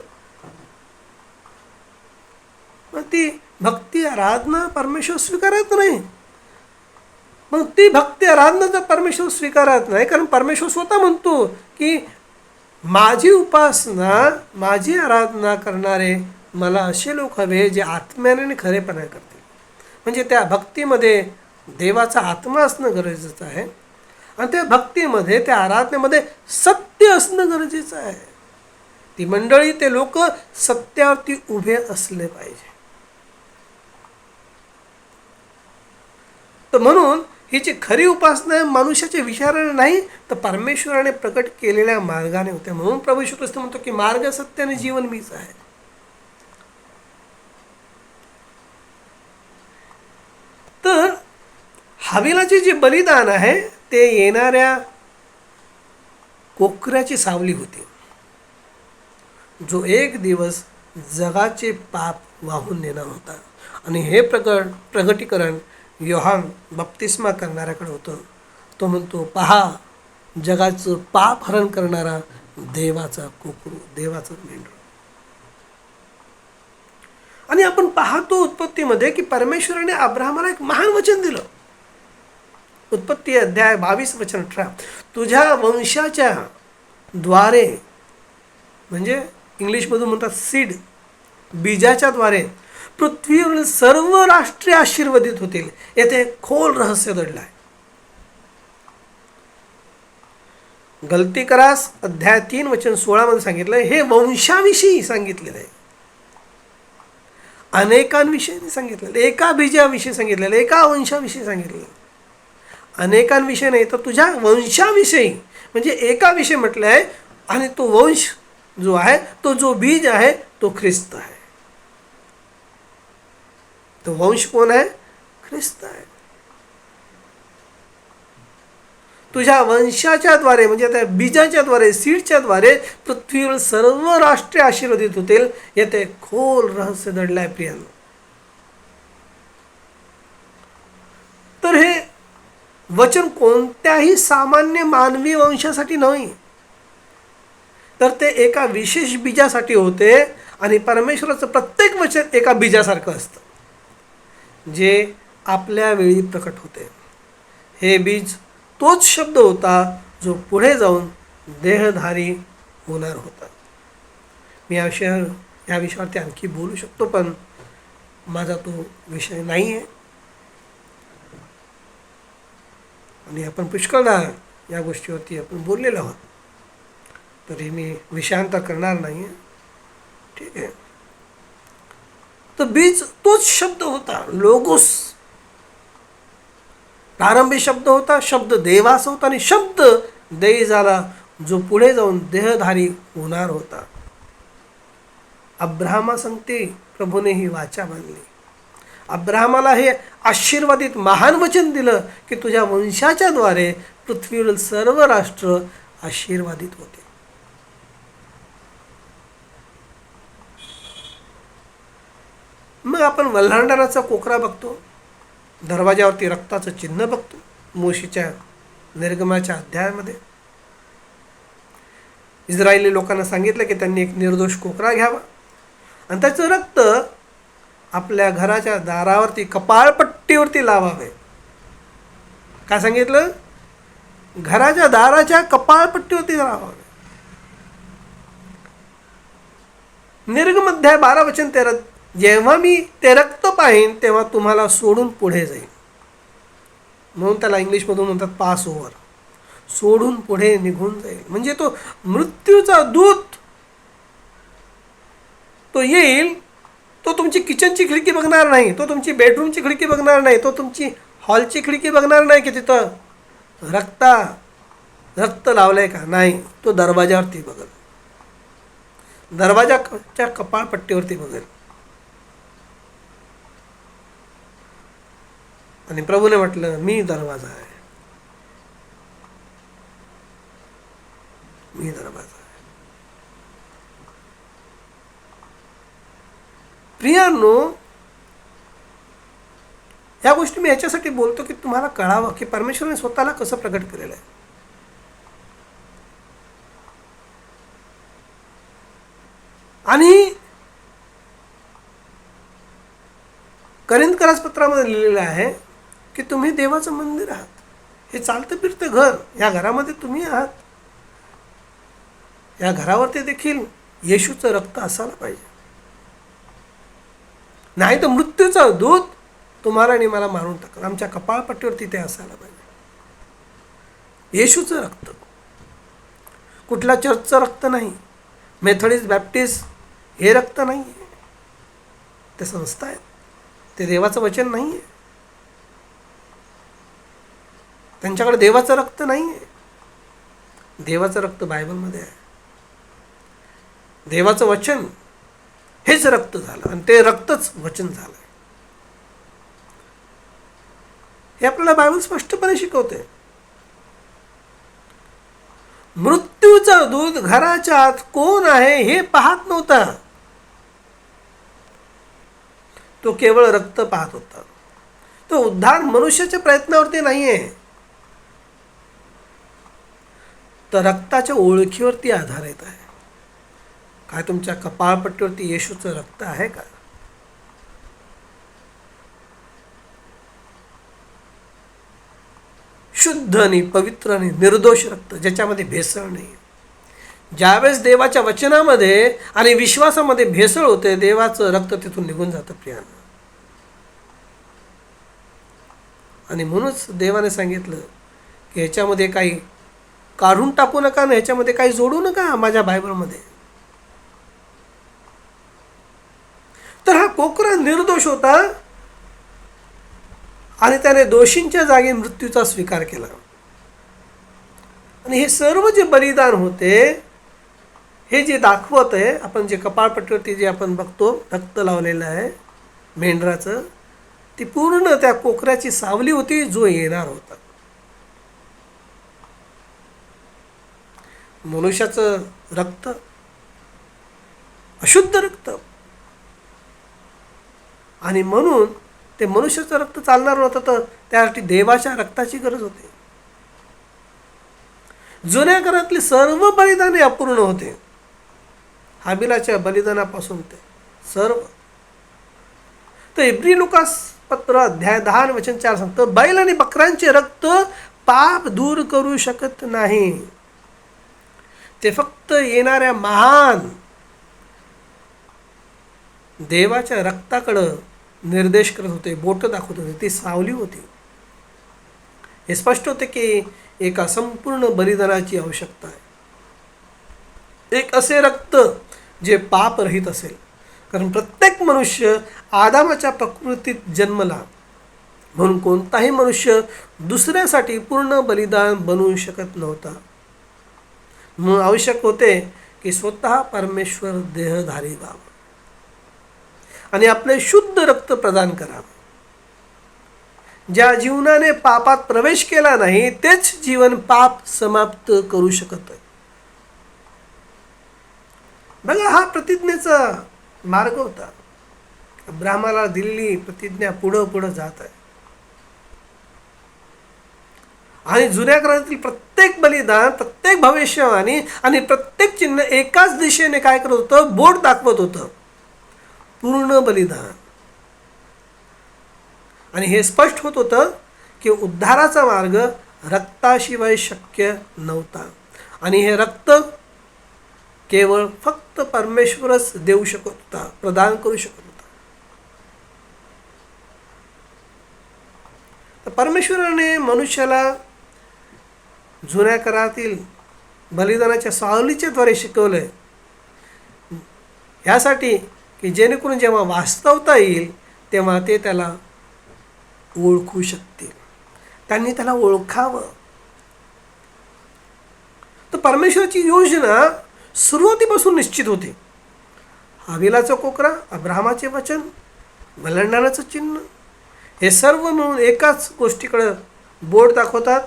मग ती भक्ती आराधना परमेश्वर स्वीकारत नाही. मग ती भक्ती आराधना जर परमेश्वर स्वीकारत नाही, कारण परमेश्वर स्वतः म्हणतो की माझी उपासना, माझी आराधना करणारे मला असे लोक हवे जे आत्म्याने खरेपणा करतील. म्हणजे त्या भक्तीमध्ये देवाचा आत्मा असणं गरजेचं आहे आणि त्या भक्तीमध्ये, त्या आराधनेमध्ये सत्य असणं गरजेचं आहे. ती मंडळी, ते लोक सत्यावरती उभे असले पाहिजे. तर म्हणून ही जी खरी उपासना मनुष्याच्या विचाराने नाही, तर परमेश्वराने प्रकट केलेल्या मार्गाने होते. म्हणून प्रभू येशू ख्रिस्त म्हणतो की मार्ग, सत्य आणि जीवन मीच आहे. तर हाबेलाचे जे बलिदान आहे ते येणाऱ्या कोकराची सावली होती, जो एक दिवस जगाचे पाप वाहून नेणार होता. आणि हे प्रगटीकरण योहान बप्तिस्मा करणाऱ्याकडे होतं. तो म्हणतो, पहा, जगाचं पाप हरण करणारा देवाचा कोकरू, देवाचं मेंढरू. आणि आपण पाहतो उत्पत्तीमध्ये की परमेश्वराने अब्राहमाला एक महान वचन दिलं. उत्पत्ती अध्याय 22 वचन 18, तुझ्या वंशाच्या द्वारे, म्हणजे इंग्लिशमधून म्हणतात सीड, बीजाच्या द्वारे पृथ्वीवरील सर्व राष्ट्रे आशीर्वादित होतील. येथे खोल रहस्य दडलं आहे. गलती करास अध्याय 3 वचन 16 मध्ये सांगितलं, हे वंशाविषयी सांगितलेलं आहे. अनेकांविषयी सांगितलेलं, एका बीजाविषयी सांगितलेलं, एका वंशाविषयी सांगितलेलं. अनेकांविषयी नाही, तर तुझ्या वंशाविषयी, म्हणजे एका विषयी म्हटलं आहे. आणि तो वंश जो आहे, तो जो बीज आहे, तो ख्रिस्त आहे. तो वंश कोण आहे? ख्रिस्त आहे. तुझ्या वंशाच्या द्वारे, म्हणजे त्या बीजाच्या द्वारे, सीडच्या द्वारे पृथ्वीवर सर्व राष्ट्रे आशीर्वादित होतील. येथे खोल रहस्य दडलाय प्रियांनो. तर हे वचन कोणत्याही सामान्य मानवी वंशासाठी नाही, तर ते एका विशेष बीजासाठी होते. आणि परमेश्वराचं प्रत्येक वचन एका बीजासारखं असतं जे आपल्या वेळी प्रकट होते. हे बीज तोच शब्द होता जो पुढे जाऊन देहधारी होणार होता. मी या विषयावरती आणखी बोलू शकतो, पण माझा तो विषय नाही आहे. आणि आपण पुष्कळदा या गोष्टीवरती आपण बोललेलो आहोत, तरी मी विषयांतर करणार नाही आहे. ठीक आहे. तर बीज तोच शब्द होता, लोगोस. प्रारंभी शब्द होता, शब्द देवाचा होता, आणि शब्द देह झाला जो पुढे जाऊन देहधारी होणार होता. अब्राहमा सांगते प्रभूने ही वाचा बांधली. अब्राहमाला हे आशीर्वादित महान वचन दिलं की तुझ्या वंशाच्या द्वारे पृथ्वीवरील सर्व राष्ट्र आशीर्वादित होते. मग आपण वल्हांडणाचा कोकरा बघतो, दरवाजावरती रक्ताचं चिन्ह बघतो. मोशेच्या निर्गमाच्या अध्यायामध्ये इस्रायली लोकांना सांगितलं की त्यांनी एक निर्दोष कोकरा घ्यावा आणि त्याचं रक्त आपल्या घराच्या दारावरती कपाळपट्टीवरती लावावे. काय सांगितलं? घराच्या दाराच्या कपाळपट्टीवरती लावावे. निर्गम अध्याय 12:13, जेव्हा मी ते रक्त पाहीन तेव्हा तुम्हाला सोडून पुढे जाईल. म्हणून त्याला इंग्लिशमधून म्हणतात पास ओव्हर. सोडून पुढे निघून जाईल म्हणजे तो मृत्यूचा दूत तो येईल. तो तुमची किचनची खिडकी बघणार नाही, तो तुमची बेडरूमची खिडकी बघणार नाही, तो तुमची हॉलची खिडकी बघणार नाही की तिथं रक्त लावलंय का. नाही, तो दरवाजावरती बघेल, दरवाजाच्या कपाळपट्टीवरती बघेल. आणि प्रभूने म्हटलं मी दरवाजा आहे, मी दरवाजा आहे. प्रियांनो, या गोष्टी मी याच्यासाठी बोलतो की तुम्हाला कळावं की परमेश्वराने स्वतःला कसं प्रकट केलेलं आहे. आणि करिंथकरास पत्रामध्ये लिहिलेलं आहे की तुम्ही देवाचं मंदिर आहात. हे चालतं फिरतं घर, या घरामध्ये तुम्ही आहात. या घरावरती देखील येशूचं रक्त असायला पाहिजे, नाही तर मृत्यूचा दूत तुम्हाला आणि मला मारून टाकल. आमच्या कपाळपट्टीवरती ते असायला पाहिजे. येशूचं रक्त, कुठल्या चर्चचं रक्त नाही, मेथडिस्ट बॅप्टिस्ट हे रक्त नाही आहे. ते संस्था आहेत, ते देवाचं वचन नाही आहे. त्यांच्याकडे देवाचं रक्त नाही आहे. देवाचं रक्त बायबलमध्ये आहे. देवाचं वचन हेच रक्त झालं आणि ते रक्तच वचन झालं. हे आपल्याला बायबल स्पष्टपणे शिकवते. मृत्यूचा दूत घराच्या आत कोण आहे हे पाहत नव्हता, तो केवळ रक्त पाहत होता. तो उद्धार मनुष्याच्या प्रयत्नावरती नाहीये, तर रक्ताच्या ओळखीवरती आधारित आहे. काय तुमच्या कपाळपट्टीवरती येशूचं रक्त आहे का? शुद्ध आणि पवित्र आणि निर्दोष रक्त, ज्याच्यामध्ये भेसळ नाही. ज्यावेळेस देवाच्या वचनामध्ये आणि विश्वासामध्ये भेसळ होते, देवाचं रक्त तिथून निघून जातं प्रियांनो. आणि म्हणूनच देवाने सांगितलं की ह्याच्यामध्ये काही काढून टाकू नका ना, ह्याच्यामध्ये काही जोडू नका. माझ्या बायबलमध्ये तर हा कोकरा निर्दोष होता आणि त्याने दोषींच्या जागी मृत्यूचा स्वीकार केला. आणि हे सर्व जे बलिदान होते, हे जे दाखवत आहे, आपण जे कपाळपट्टीवरती जे आपण बघतो रक्त लावलेलं आहे मेंढराचं, ती पूर्ण त्या कोकऱ्याची सावली होती जो येणार होता. मनुष्याचं रक्त अशुद्ध रक्त, आणि म्हणून ते मनुष्याचं रक्त चालणार नव्हतं, तर त्यासाठी देवाच्या रक्ताची गरज होती. जुन्या काळातली सर्व बलिदाने अपूर्ण होते. हाबिलाच्या बलिदानापासून ते सर्व. तर इब्री लुकास पत्र अध्याय 10 वचन 4 सांगतं, बैल आणि बकरांचे रक्त पाप दूर करू शकत नाही. ते फक्त येणाऱ्या महान देवाच्या रक्ताकडं निर्देश करत होते, बोट दाखवत होते. ती सावली होती. हे स्पष्ट होते की एका संपूर्ण बलिदानाची आवश्यकता आहे. एक असे रक्त जे पाप रहित असेल. कारण प्रत्येक मनुष्य आदामाच्या प्रकृतीत जन्मला, म्हणून कोणताही मनुष्य दुसऱ्यासाठी पूर्ण बलिदान बनवू शकत नव्हता. म्हणून आवश्यक होते की स्वतः परमेश्वर देहधारी व्हावा आणि आपले शुद्ध रक्त प्रदान करावे. ज्या जीवनाने पापात प्रवेश केला नाही तेच जीवन पाप समाप्त करू शकत आहे. बघा, हा प्रतिज्ञेचा मार्ग होता. अब्राहमाला दिलेली प्रतिज्ञा पुढं पुढं जात आहे. आणि जुन्या काळातील प्रत्येक बलिदान, प्रत्येक भविष्यवाणी आणि प्रत्येक चिन्ह एकाच दिशेने काय करत होतं? बोट दाखवत होतं, पूर्ण बलिदान. आणि हे स्पष्ट होत होतं की उद्धाराचा मार्ग रक्ताशिवाय शक्य नव्हता. आणि हे रक्त केवळ फक्त परमेश्वरच देऊ शकत होता, प्रदान करू शकत होता. तर परमेश्वराने मनुष्याला जुन्या काळातील बलिदानाच्या सावलीच्या द्वारे शिकवलंय, यासाठी की जेणेकरून जेव्हा वास्तवता येईल तेव्हा ते त्याला ओळखू शकतील. त्यांनी त्याला ओळखावं. तर परमेश्वराची योजना सुरुवातीपासून निश्चित होती. हाबिलाचा कोकरा, अब्राहमाचे वचन, वलंडानाचं चिन्ह, हे सर्व मिळून एकाच गोष्टीकडे बोट दाखवतात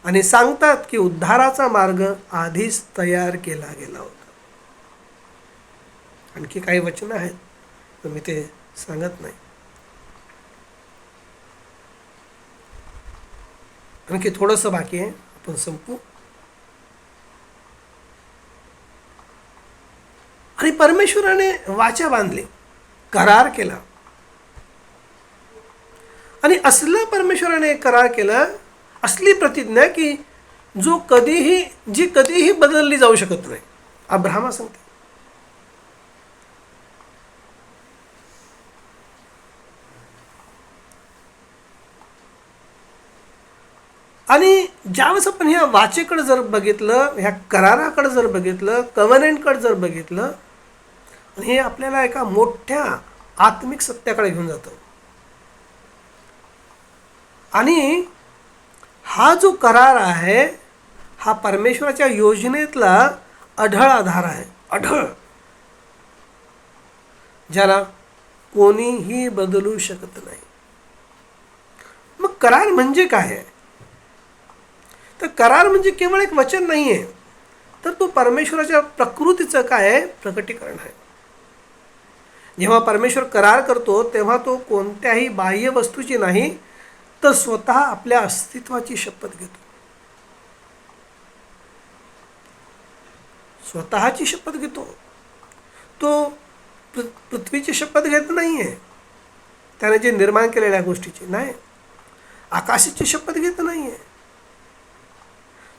आणि सांगतात की उद्धाराचा मार्ग आधीच तयार केला गेला होता. आणखी काही वचन आहेत तर मी ते सांगत नाही. आणखी थोडंसं बाकी आहे, आपण संपू. आणि परमेश्वराने वाचा बांधली, करार केला. आणि असलं परमेश्वराने करार केला, असली प्रतिज्ञा की जी कधीही बदलली जाऊ शकत नाही. अब्राहमा सांगते, आणि ज्यावेळेस आपण ह्या वाचेकडे जर बघितलं, ह्या कराराकडे जर बघितलं, कव्हनेंटकडे जर बघितलं, हे आपल्याला एका मोठ्या आत्मिक सत्याकडे घेऊन जातं. आणि हा जो करार आहे हा परमेश्वराच्या योजनेतला अढळ आधार आहे, अढळ, ज्याला कोणीही बदलू शकत नाही. मग करार म्हणजे काय आहे? तर करार म्हणजे केवळ एक वचन नाही आहे, तर तो परमेश्वराच्या प्रकृतीचं काय आहे? प्रकटीकरण आहे. जेव्हा परमेश्वर करार करतो तेव्हा तो कोणत्याही बाह्य वस्तूची नाही, तर स्वतः आपल्या अस्तित्वाची शपथ घेतो. स्वतःची शपथ घेतो. तो पृथ्वीची शपथ घेत नाही आहे, त्याने जे निर्माण केलेल्या गोष्टीची नाही. आकाशाची शपथ घेत नाही आहे,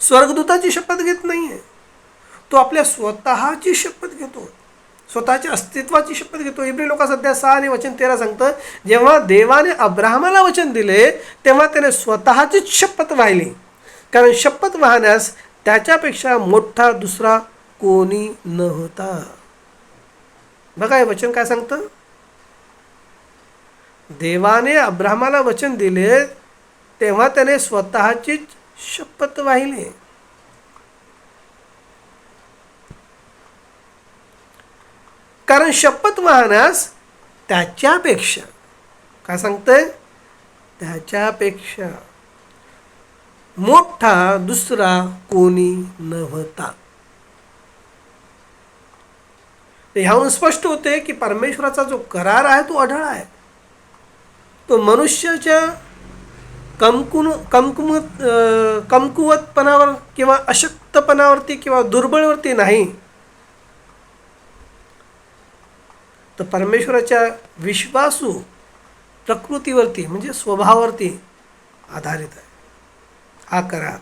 स्वर्गदूताची शपथ घेत नाही आहे. तो आपल्या स्वतःची शपथ घेतो, स्वतःच्या अस्तित्वाची शपथ घेतो. इब्री लोकांस अध्याय 6 आणि वचन 13 सांगतं, जेव्हा देवाने अब्राहमाला वचन दिले तेव्हा त्याने स्वतःचीच शपथ वाहिली, कारण शपथ वाहण्यास त्याच्यापेक्षा मोठा दुसरा कोणी नव्हता. बघा हे वचन काय सांगतं. देवाने अब्राहमाला वचन दिले तेव्हा त्याने स्वतःचीच शपथ वाहिली. कारण शपथ वाहण्यास त्याच्यापेक्षा, काय सांगतंय, त्याच्यापेक्षा मोठा दुसरा कोणी नव्हता. ह्याहून स्पष्ट होते की परमेश्वराचा जो करार आहे तो अढळ आहे. तो मनुष्याच्या कमकुवतपणावर किंवा अशक्तपणावरती किंवा दुर्बळवरती नाही, तर परमेश्वराच्या विश्वासू प्रकृतीवरती म्हणजे स्वभावावरती आधारित आहे हा करार.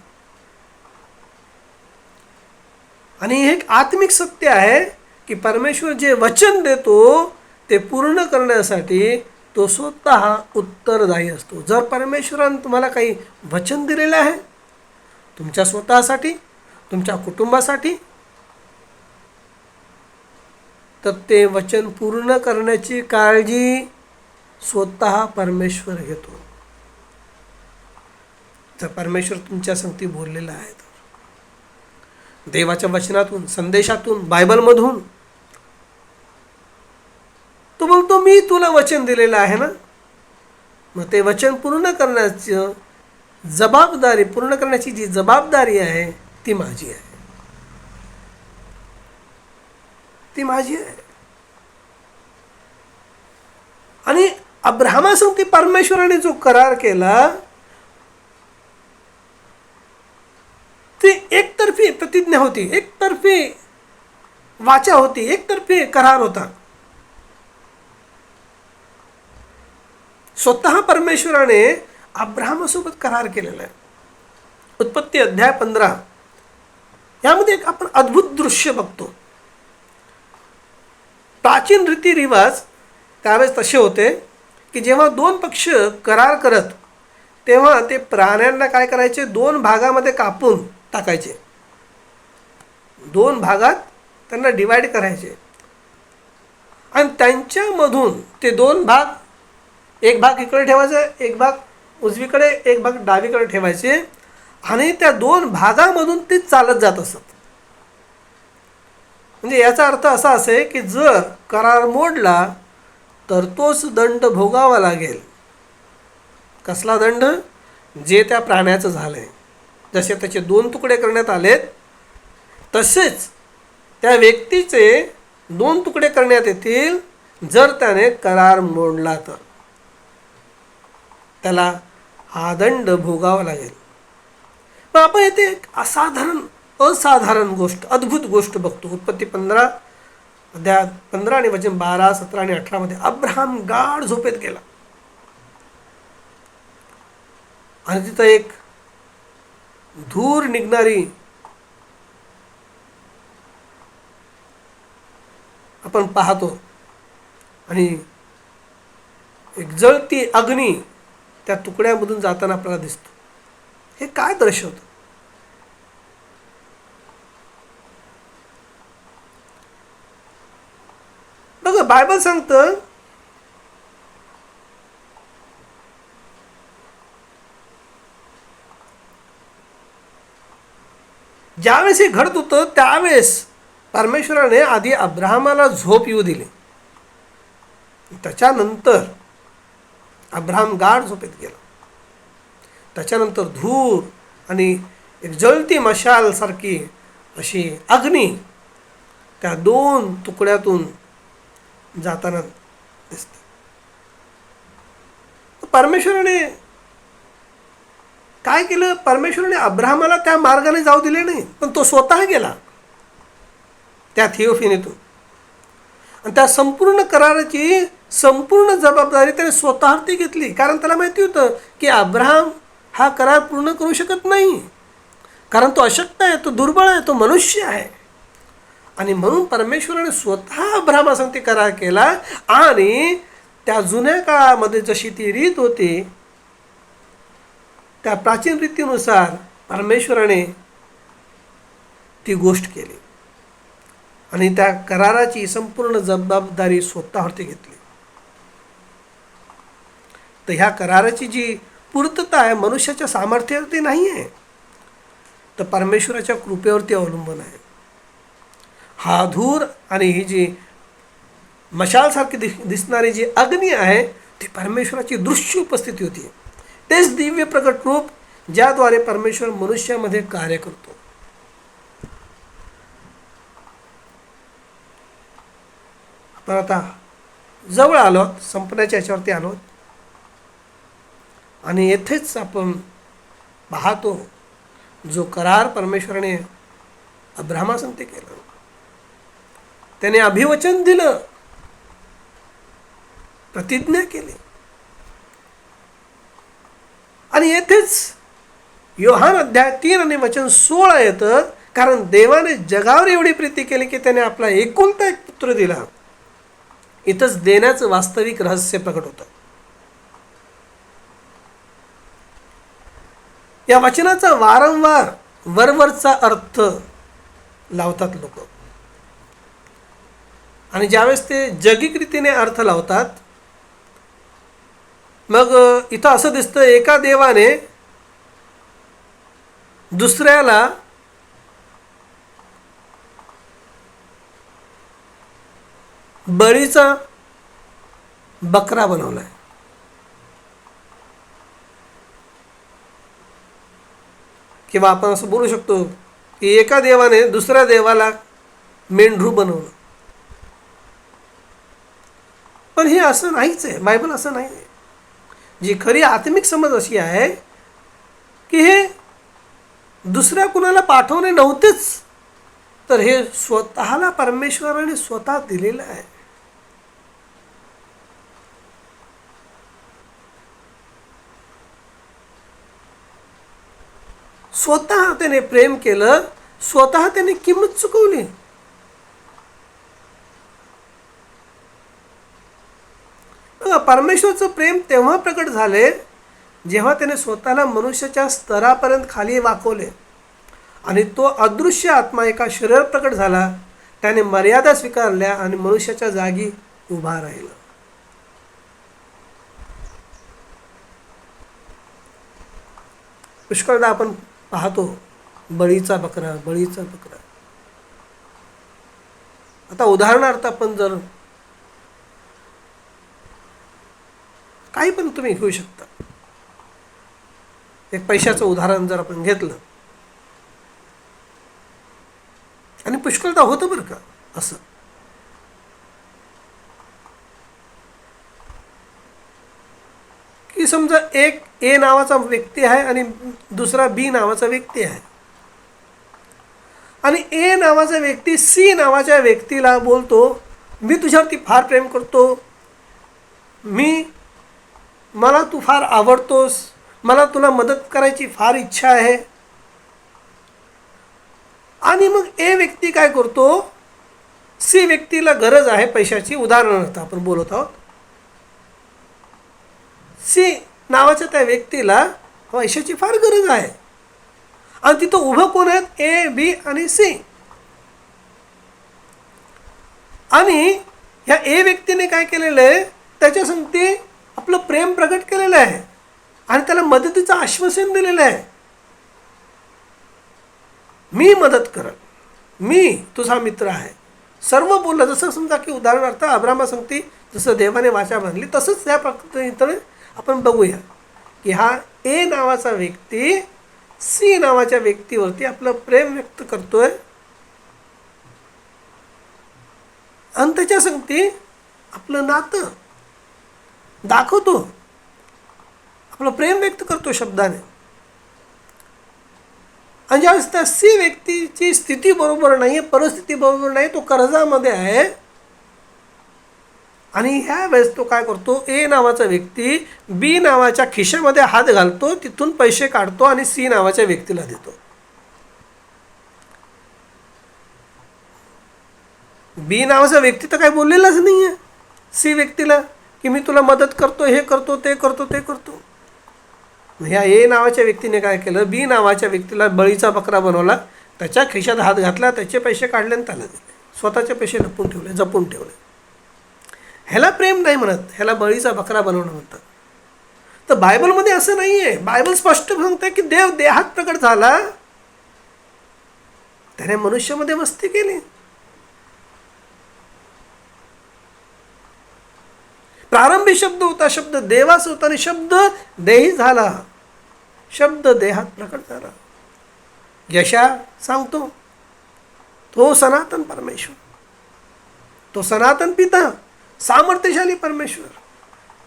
आणि हे एक आत्मिक सत्य आहे की परमेश्वर जे वचन देतो ते पूर्ण करण्यासाठी तो स्वतः उत्तरदायी असतो. जर परमेश्वराने तुम्हाला काही वचन दिलेलं आहे तुमच्या स्वतःसाठी, तुमच्या कुटुंबासाठी, तर ते वचन पूर्ण करण्याची काळजी स्वतः परमेश्वर घेतो. जर परमेश्वर तुमच्या संगती बोललेला आहे तर देवाच्या वचनातून, संदेशातून, बायबलमधून तो बोलतो मी तुला वचन दिलेलं आहे ना, मग ते वचन पूर्ण करण्याची जी जबाबदारी आहे ती माझी आहे, ती माझी आहे. आणि अब्राहमासंगती परमेश्वराने जो करार केला ती एकतर्फी प्रतिज्ञा होती, एकतर्फी वाचा होती, एकतर्फी करार होता. स्वतः परमेश्वराने अब्राहमासोबत करार केलेला आहे. उत्पत्ती अध्याय 15 यामध्ये एक आपण अद्भुत दृश्य बघतो. प्राचीन रीतिरिवाज त्यावेळेस तसे होते की जेव्हा दोन पक्ष करार करत तेव्हा ते प्राण्यांना काय करायचे, दोन भागामध्ये कापून टाकायचे, दोन भागात त्यांना डिवाइड करायचे आणि त्यांच्यामधून ते दोन भाग, एक भाग इकडे ठेवायचा, एक भाग उजवीकडे, एक भाग डावीकडे ठेवायचे आणि त्या दोन भागामधून ते चालत जात असत. म्हणजे याचा अर्थ असा असे की जर करार मोडला तर तोच दंड भोगावा लागेल. कसला दंड? जे त्या प्राण्याचं झालंय. जसे त्याचे दोन तुकडे करण्यात आलेत तसेच त्या व्यक्तीचे दोन तुकडे करण्यात येतील जर त्याने करार मोडला तर त्याला हा दंड भोगावा लागेल. पण आपण येथे एक असाधारण गोष्ट, अद्भुत गोष्ट बघतो. उत्पत्ती 15 अध्याय 15 आणि वचन 12, 17 आणि 18 मध्ये अब्राहम गाढ झोपेत गेला आणि तिथं एक धूर निघणारी आपण पाहतो आणि एक जळती अग्नी त्या तुकड्यामधून जाताना आपल्याला दिसतो. हे काय दर्शवतं? बघा, बायबल सांगतं ज्यावेळेस हे घडत होतं त्यावेळेस परमेश्वराने आधी अब्राहमाला झोप येऊ दिली. त्याच्यानंतर अब्राहम गाढ झोपेत गेला. त्याच्यानंतर धूर आणि एक जळती मशाल सारखी अशी अग्नी त्या दोन तुकड्यातून जाताना दिसते. परमेश्वराने काय केलं? परमेश्वराने अब्राहमाला त्या मार्गाने जाऊ दिले नाही, पण तो स्वतः गेला त्या थिओफिनीतून आणि त्या संपूर्ण कराराची संपूर्ण जबाबदारी त्याने स्वतःवरती घेतली. कारण त्याला माहिती होतं की अब्राहम हा करार पूर्ण करू शकत नाही, कारण तो अशक्त आहे, तो दुर्बळ आहे, तो मनुष्य आहे. आणि म्हणून परमेश्वराने स्वतः अब्राहमासंगती करार केला आणि त्या जुन्या काळामध्ये जशी ती रीत होती त्या प्राचीन रीतीनुसार परमेश्वराने ती गोष्ट केली आणि त्या कराराची संपूर्ण जबाबदारी स्वतःवरती घेतली. तर ह्या कराराची जी पूर्तता आहे मनुष्याच्या सामर्थ्यावरती नाही आहे, तर परमेश्वराच्या कृपेवरती अवलंबून आहे. हा धूर आणि ही जी मशालसारखी दिसणारी जी अग्नी आहे ती परमेश्वराची दृश्य उपस्थिती होती. तेच दिव्य प्रकट रूप ज्याद्वारे परमेश्वर मनुष्यामध्ये कार्य करतो. आपण आता जवळ आलो, संपण्याच्या याच्यावरती आलो. आणि येथेच आपण पाहतो जो करार परमेश्वराने अब्राहामासंगती केलं, त्याने अभिवचन दिलं, प्रतिज्ञा केली. आणि येथेच योहान अध्याय 3 आणि वचन 16 येतं, कारण देवाने जगावर एवढी प्रीती केली की त्याने आपला एकुलता एक पुत्र दिला. इथंच देण्याचं वास्तविक रहस्य प्रकट होतं. या वचनाचा वारंवार वरवरचा अर्थ लावतात लोक, आणि ज्यावेळेस ते जगिक रीतीने अर्थ लावतात, मग इथं असं दिसतं एका देवाने दुसऱ्याला बळीचा बकरा बनवलाय. किंवा आपण असं बोलू शकतो की एका देवाने दुसऱ्या देवाला मेंढरू बनवलं. पण हे असं नाहीच आहे, बायबल असं नाही आहे. जी खरी आत्मिक समज अशी आहे की हे दुसऱ्या कुणाला पाठवणे नव्हतेच, तर हे स्वतःला परमेश्वराने स्वतः दिलेलं आहे. स्वतः त्याने प्रेम केलं, स्वतः त्याने किंमत चुकवली. परमेश्वराचं प्रेम तेव्हा प्रकट झाले जेव्हा त्याने स्वतःला मनुष्याच्या स्तरापर्यंत खाली वाकवले, आणि तो अदृश्य आत्मा एका शरीरात प्रकट झाला. त्याने मर्यादा स्वीकारल्या आणि मनुष्याच्या जागी उभा राहिला. पुष्कळदा आपण पाहतो बळीचा बकरा, बळीचा बकरा. आता उदाहरणार्थ आपण जर काही पण तुम्ही घेऊ शकता. एक पैशाचं उदाहरण जर आपण घेतलं, आणि पुष्कळदा होतं बरं का असं, की समजा एक ए नावाचा व्यक्ती आहे आणि दुसरा बी नावाचा व्यक्ती आहे, आणि ए नावाचा व्यक्ती सी नावाच्या व्यक्तीला बोलतो, मी तुझ्यावरती फार प्रेम करतो, मला तू फार आवडतोस, मला तुला मदत करायची फार इच्छा आहे. आणि मग ए व्यक्ती काय करतो, सी व्यक्तीला गरज आहे पैशाची, उदाहरणार्थ आपण बोलत आहोत, सी नावाच्या त्या व्यक्तीला पैशाची फार गरज आहे, आणि तिथं उभं कोण आहेत, ए बी आणि सी. आणि ह्या ए व्यक्तीने काय केलेलं आहे, त्याच्या संगती आपलं प्रेम प्रकट केलेलं आहे आणि त्याला मदतीचं आश्वासन दिलेलं आहे. मी मदत करत, मी तुझा मित्र आहे, सर्व बोललं. जसं समजा की उदाहरणार्थ अब्रामा संगती जसं देवाने वाचा बांधली, तसंच त्या पद्धतीने आपण बघूया की हा ए नावाचा व्यक्ती सी नावाच्या व्यक्तीवरती आपलं प्रेम व्यक्त करतोय, आणि त्याच्या संगती आपलं नातं दाखवतो, आपलं प्रेम व्यक्त करतो शब्दाने. आणि ज्यावेळेस त्या सी व्यक्तीची स्थिती बरोबर नाही आहे, परिस्थिती बरोबर नाही, तो कर्जामध्ये आहे, आणि ह्या वेळेस तो काय करतो, ए नावाचा व्यक्ती बी नावाच्या खिशामध्ये हात घालतो, तिथून पैसे काढतो आणि सी नावाच्या व्यक्तीला देतो. बी नावाचा व्यक्ती तर काय बोललेलाच नाही आहे सी व्यक्तीला की मी तुला मदत करतो, हे करतो, ते करतो, ते करतो. ह्या ए नावाच्या व्यक्तीने काय केलं, बी नावाच्या व्यक्तीला बळीचा बकरा बनवला, त्याच्या खिशात हात घातला, त्याचे पैसे काढले आणि त्याला दिले, स्वतःचे पैसे लपून ठेवले, जपून ठेवले. ह्याला प्रेम नाही म्हणत, ह्याला बळीचा बकरा बनवणं म्हणतात. तर बायबलमध्ये असं नाही आहे. बायबल स्पष्ट सांगते की देव देहात प्रकट झाला, त्याने मनुष्यामध्ये वस्ती केली. प्रारंभी शब्द होता, शब्द देवाचा होता, आणि शब्द देही झाला, शब्द देहात प्रकट झाला. यशा सांगतो तो सनातन परमेश्वर, तो सनातन पिता, सामर्थ्यशाली परमेश्वर,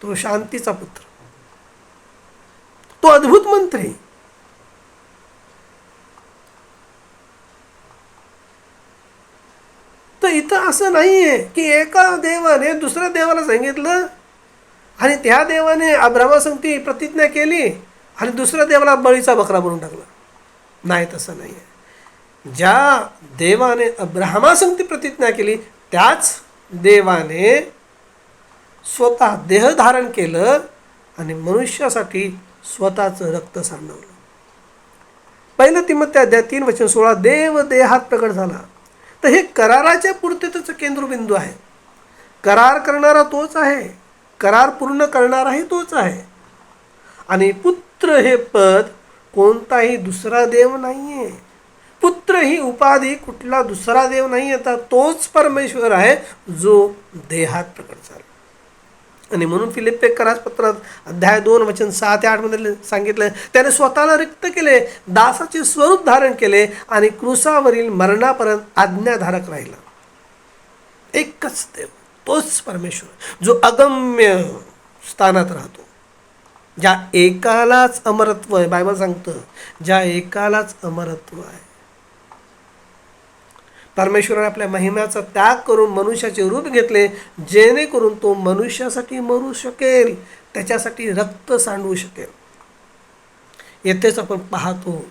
तो शांतीचा पुत्र. तो अद्भुत मंत्री. तर इथं असं नाहीये की एका देवाने दुसऱ्या देवाला सांगितलं आणि त्या देवाने अब्रामासंगती प्रतिज्ञा केली आणि दुसऱ्या देवाला बळीचा बकरा बनवून टाकला. नाही, तसं नाही आहे. ज्या देवाने अब्राहमासंगती प्रतिज्ञा केली त्याच देवाने स्वतः देह धारण केलं आणि मनुष्यासाठी स्वतःचं रक्त सांडवलं. पहिलं तिमोथेय 3:16 देव देहात प्रकट झाला. तर हे कराराच्या पूर्ततेचं केंद्रबिंदू आहे. करार करणारा तोच आहे, करार पूर्ण करणाराही तोच आहे. आणि पुत्र हे पद कोणताही दुसरा देव नाही आहे. पुत्र ही उपाधी कुठला दुसरा देव नाही आहे, तर तोच परमेश्वर आहे जो देहात प्रकट झाला. आणि म्हणून फिलिप्पियरास पत्रात अध्याय 2:7-8 मध्ये सांगितलं, त्याने स्वतःला रिक्त केले, दासाचे स्वरूप धारण केले आणि क्रूसावरील मरणापर्यंत आज्ञाधारक राहिला. एकच देव, तोच परमेश्वर जो अगम्य स्थानात राहतो, ज्या एकालाच अमरत्व आहे. बायबल सांगतं ज्या एकालाच अमरत्व आहे. परमेश्वराने आपल्या महिम्याचा त्याग करून मनुष्याचे रूप घेतले, जेणेकरून तो मनुष्यासाठी मरू शकेल, त्याच्यासाठी रक्त सांडवू शकेल. येथेच आपण पाहतो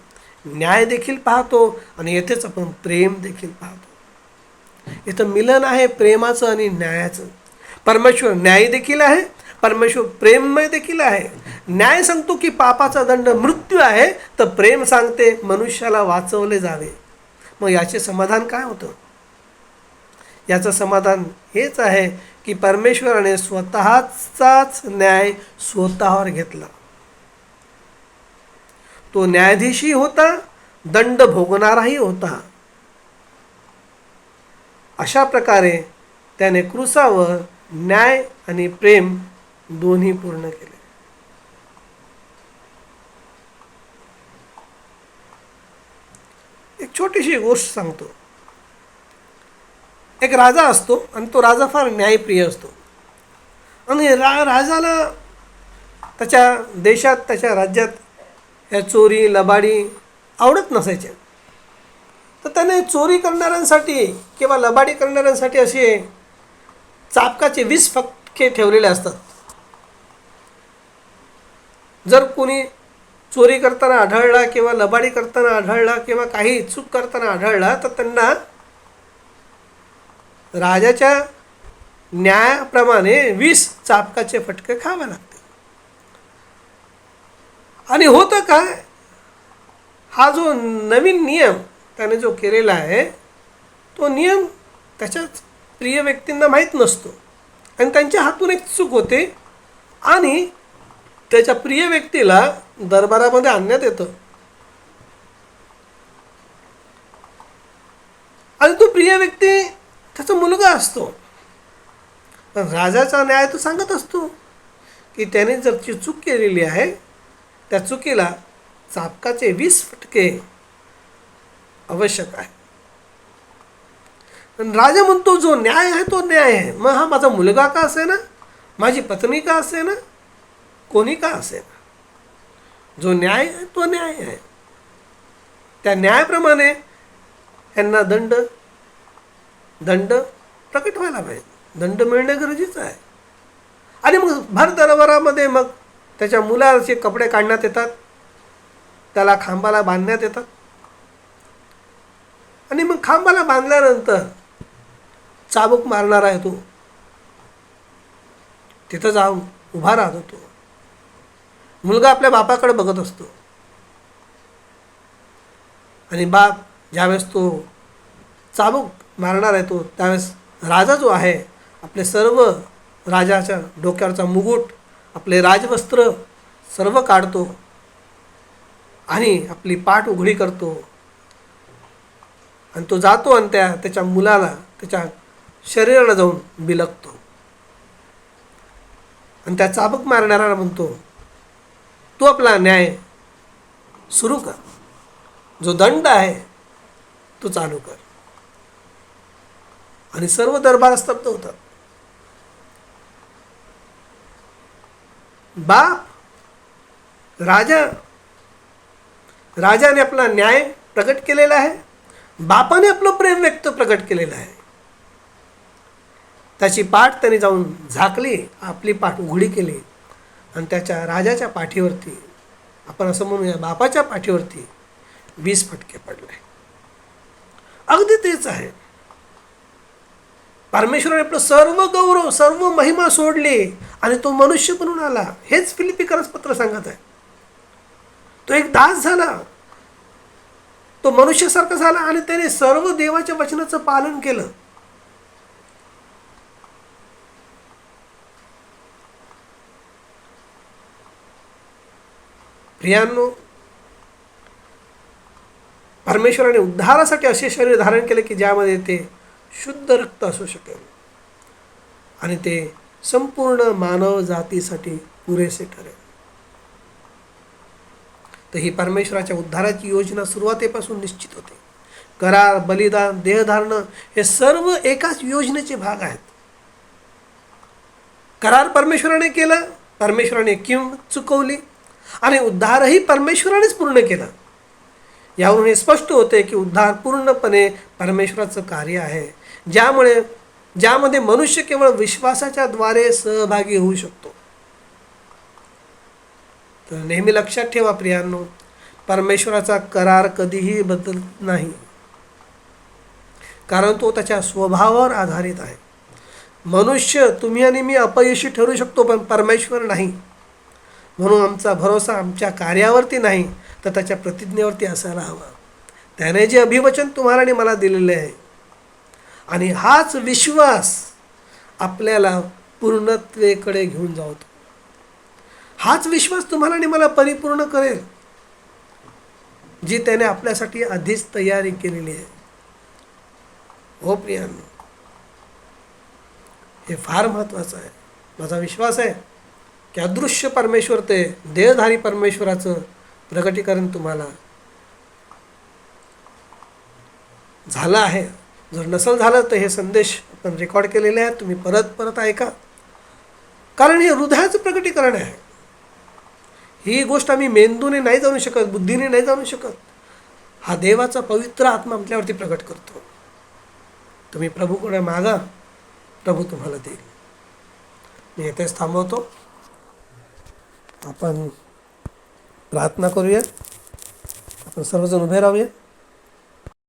न्याय देखील पाहतो आणि येथेच आपण प्रेम देखील पाहतो. इथं मिलन आहे प्रेमाचं आणि न्यायाचं. परमेश्वर न्यायी देखील आहे, परमेश्वर प्रेममय देखील आहे. न्याय सांगतो की पापाचा दंड मृत्यू आहे, तर प्रेम सांगते मनुष्याला वाचवले जावे. मग याचे समाधान काय होतं? याचं समाधान हेच आहे की परमेश्वराने स्वतःचाच न्याय स्वतःवर घेतला. तो न्यायाधीशही होता, दंड भोगणाराही होता. अशा प्रकारे त्याने क्रूसावर न्याय आणि प्रेम दोन्ही पूर्ण केले. एक छोटीशी गोष्ट सांगतो. एक राजा असतो आणि तो राजा फार न्यायप्रिय असतो. आणि राजाला त्याच्या देशात, त्याच्या राज्यात या चोरी लबाडी आवडत नसायच्या. तर त्याने चोरी करणाऱ्यांसाठी किंवा लबाडी करणाऱ्यांसाठी असे चाबकाचे 20 फटके ठेवलेले असतात. जर कोणी चोरी करताना आढळला किंवा लबाडी करताना आढळला किंवा काही चूक करताना आढळला, तर त्यांना राजाच्या न्यायाप्रमाणे 20 चाबकाचे फटके खावे लागते. आणि होतं काय, हा जो नवीन नियम त्याने जो केलेला आहे, तो नियम त्याच्याच प्रिय व्यक्तींना माहीत नसतो आणि त्यांच्या हातून एक चूक होते आणि त्याच्या प्रिय व्यक्तीला दरबारामध्ये आणण्यात येतं. आणि तो प्रिय व्यक्ती त्याचा मुलगा असतो. राजाचा न्याय तो सांगत असतो की त्याने जर चूक केलेली आहे, त्या चुकीला चाबकाचे 20 फटके आवश्यक आहे. राजा म्हणतो जो न्याय आहे तो न्याय आहे. मग हा माझा मुलगा का असे ना, माझी पत्नी का असे ना, कोणी का असे ना, जो न्याय आहे तो न्याय आहे. त्या न्यायाप्रमाणे यांना दंड प्रकट व्हायला पाहिजे. दंड मिळणं गरजेचं आहे. आणि मग भर दरबारामध्ये मग त्याच्या मुलाचे कपडे काढण्यात येतात, त्याला खांबाला बांधण्यात येतात. आणि मग खांबाला बांधल्यानंतर चाबूक मारणार आहे तो तिथं जाऊन उभा राहतो. तो मुलगा आपल्या बापाकडे बघत असतो आणि बाप ज्यावेळेस तो चाबूक मारणार आहे तो त्यावेळेस राजा जो आहे आपले सर्व राजाच्या डोक्यावरचा मुकुट, आपले राजवस्त्र सर्व काढतो आणि आपली पाठ उघडी करतो आणि तो जातो आणि त्याच्या मुलाला त्याच्या शरीराला जाऊन बिलगतो आणि त्या चाबूक मारणाऱ्याला म्हणतो, तू आपला न्याय सुरू कर, जो दंड आहे तो चालू कर. आणि सर्व दरबार स्तब्ध होतात. बाप राजाने आपला न्याय प्रकट केलेला आहे, बापाने आपलं प्रेम व्यक्त प्रकट केलेलं आहे. त्याची पाठ त्याने जाऊन झाकली, आपली पाठ उघडी केली आणि त्याच्या राजाच्या पाठीवरती, आपण असं म्हणूया बापाच्या पाठीवरती 20 फटके पडले. अगदी तेच आहे. परमेश्वराने आपलं सर्व गौरव, सर्व महिमा सोडली आणि तो मनुष्य बनून आला. हेच फिलिपिकरास पत्र सांगत आहे. तो एक दास झाला, तो मनुष्यासारखा झाला आणि त्याने सर्व देवाच्या वचनाचं पालन केलं. प्रियांनो, परमेश्वराने उद्धारासाठी असे शरीर धारण केले की ज्यामध्ये ते शुद्ध रक्त असू शकेल आणि ते संपूर्ण मानव जातीसाठी पुरेसे ठरेल. तर ही परमेश्वराच्या उद्धाराची योजना सुरुवातीपासून निश्चित होते. करार, बलिदान, देहधारण हे सर्व एकाच योजनेचे भाग आहेत. करार परमेश्वराने केला, परमेश्वराने किंमत चुकवली आणि उद्धारही परमेश्वरानेच पूर्ण केला. यावरून हे स्पष्ट होते की उद्धार पूर्णपणे परमेश्वराचं कार्य आहे, ज्यामध्ये मनुष्य केवळ विश्वासाच्या द्वारे सहभागी होऊ शकतो. तर नेहमी लक्षात ठेवा प्रियांनो, परमेश्वराचा करार कधीही बदलत नाही, कारण तो त्याच्या स्वभावावर आधारित आहे. मनुष्य, तुम्ही आणि मी अपयशी ठरू शकतो, पण परमेश्वर नाही. म्हणून आमचा भरोसा आमच्या कार्यावरती नाही, तर त्याच्या प्रतिज्ञेवरती असायला हवा. त्याने जे अभिवचन तुम्हाला आणि मला दिलेले आहे आणि हाच विश्वास आपल्याला पूर्णत्वेकडे घेऊन जातो. हाच विश्वास तुम्हाला आणि मला परिपूर्ण करेल, जी त्याने आपल्यासाठी आधीच तयारी केलेली आहे. हो प्रियांनो, हे फार महत्त्वाचं आहे. माझा विश्वास आहे की अदृश्य परमेश्वर ते देहधारी परमेश्वराचं प्रकटीकरण तुम्हाला झालं आहे. जर नसेल झालं तर हे संदेश आपण रेकॉर्ड केलेले आहेत, तुम्ही परत परत ऐका, कारण हे हृदयाचं प्रकटीकरण आहे. ही गोष्ट आम्ही मेंदूने नाही जाणू शकत, बुद्धीने नाही जाणू शकत. हा देवाचा पवित्र आत्मा आपल्यावरती प्रकट करतो. तुम्ही प्रभूकडे मागा, प्रभू तुम्हाला देईल. मी इथेच थांबवतो. आपण प्रार्थना करूया. आपण सर्वजण उभे राहूया.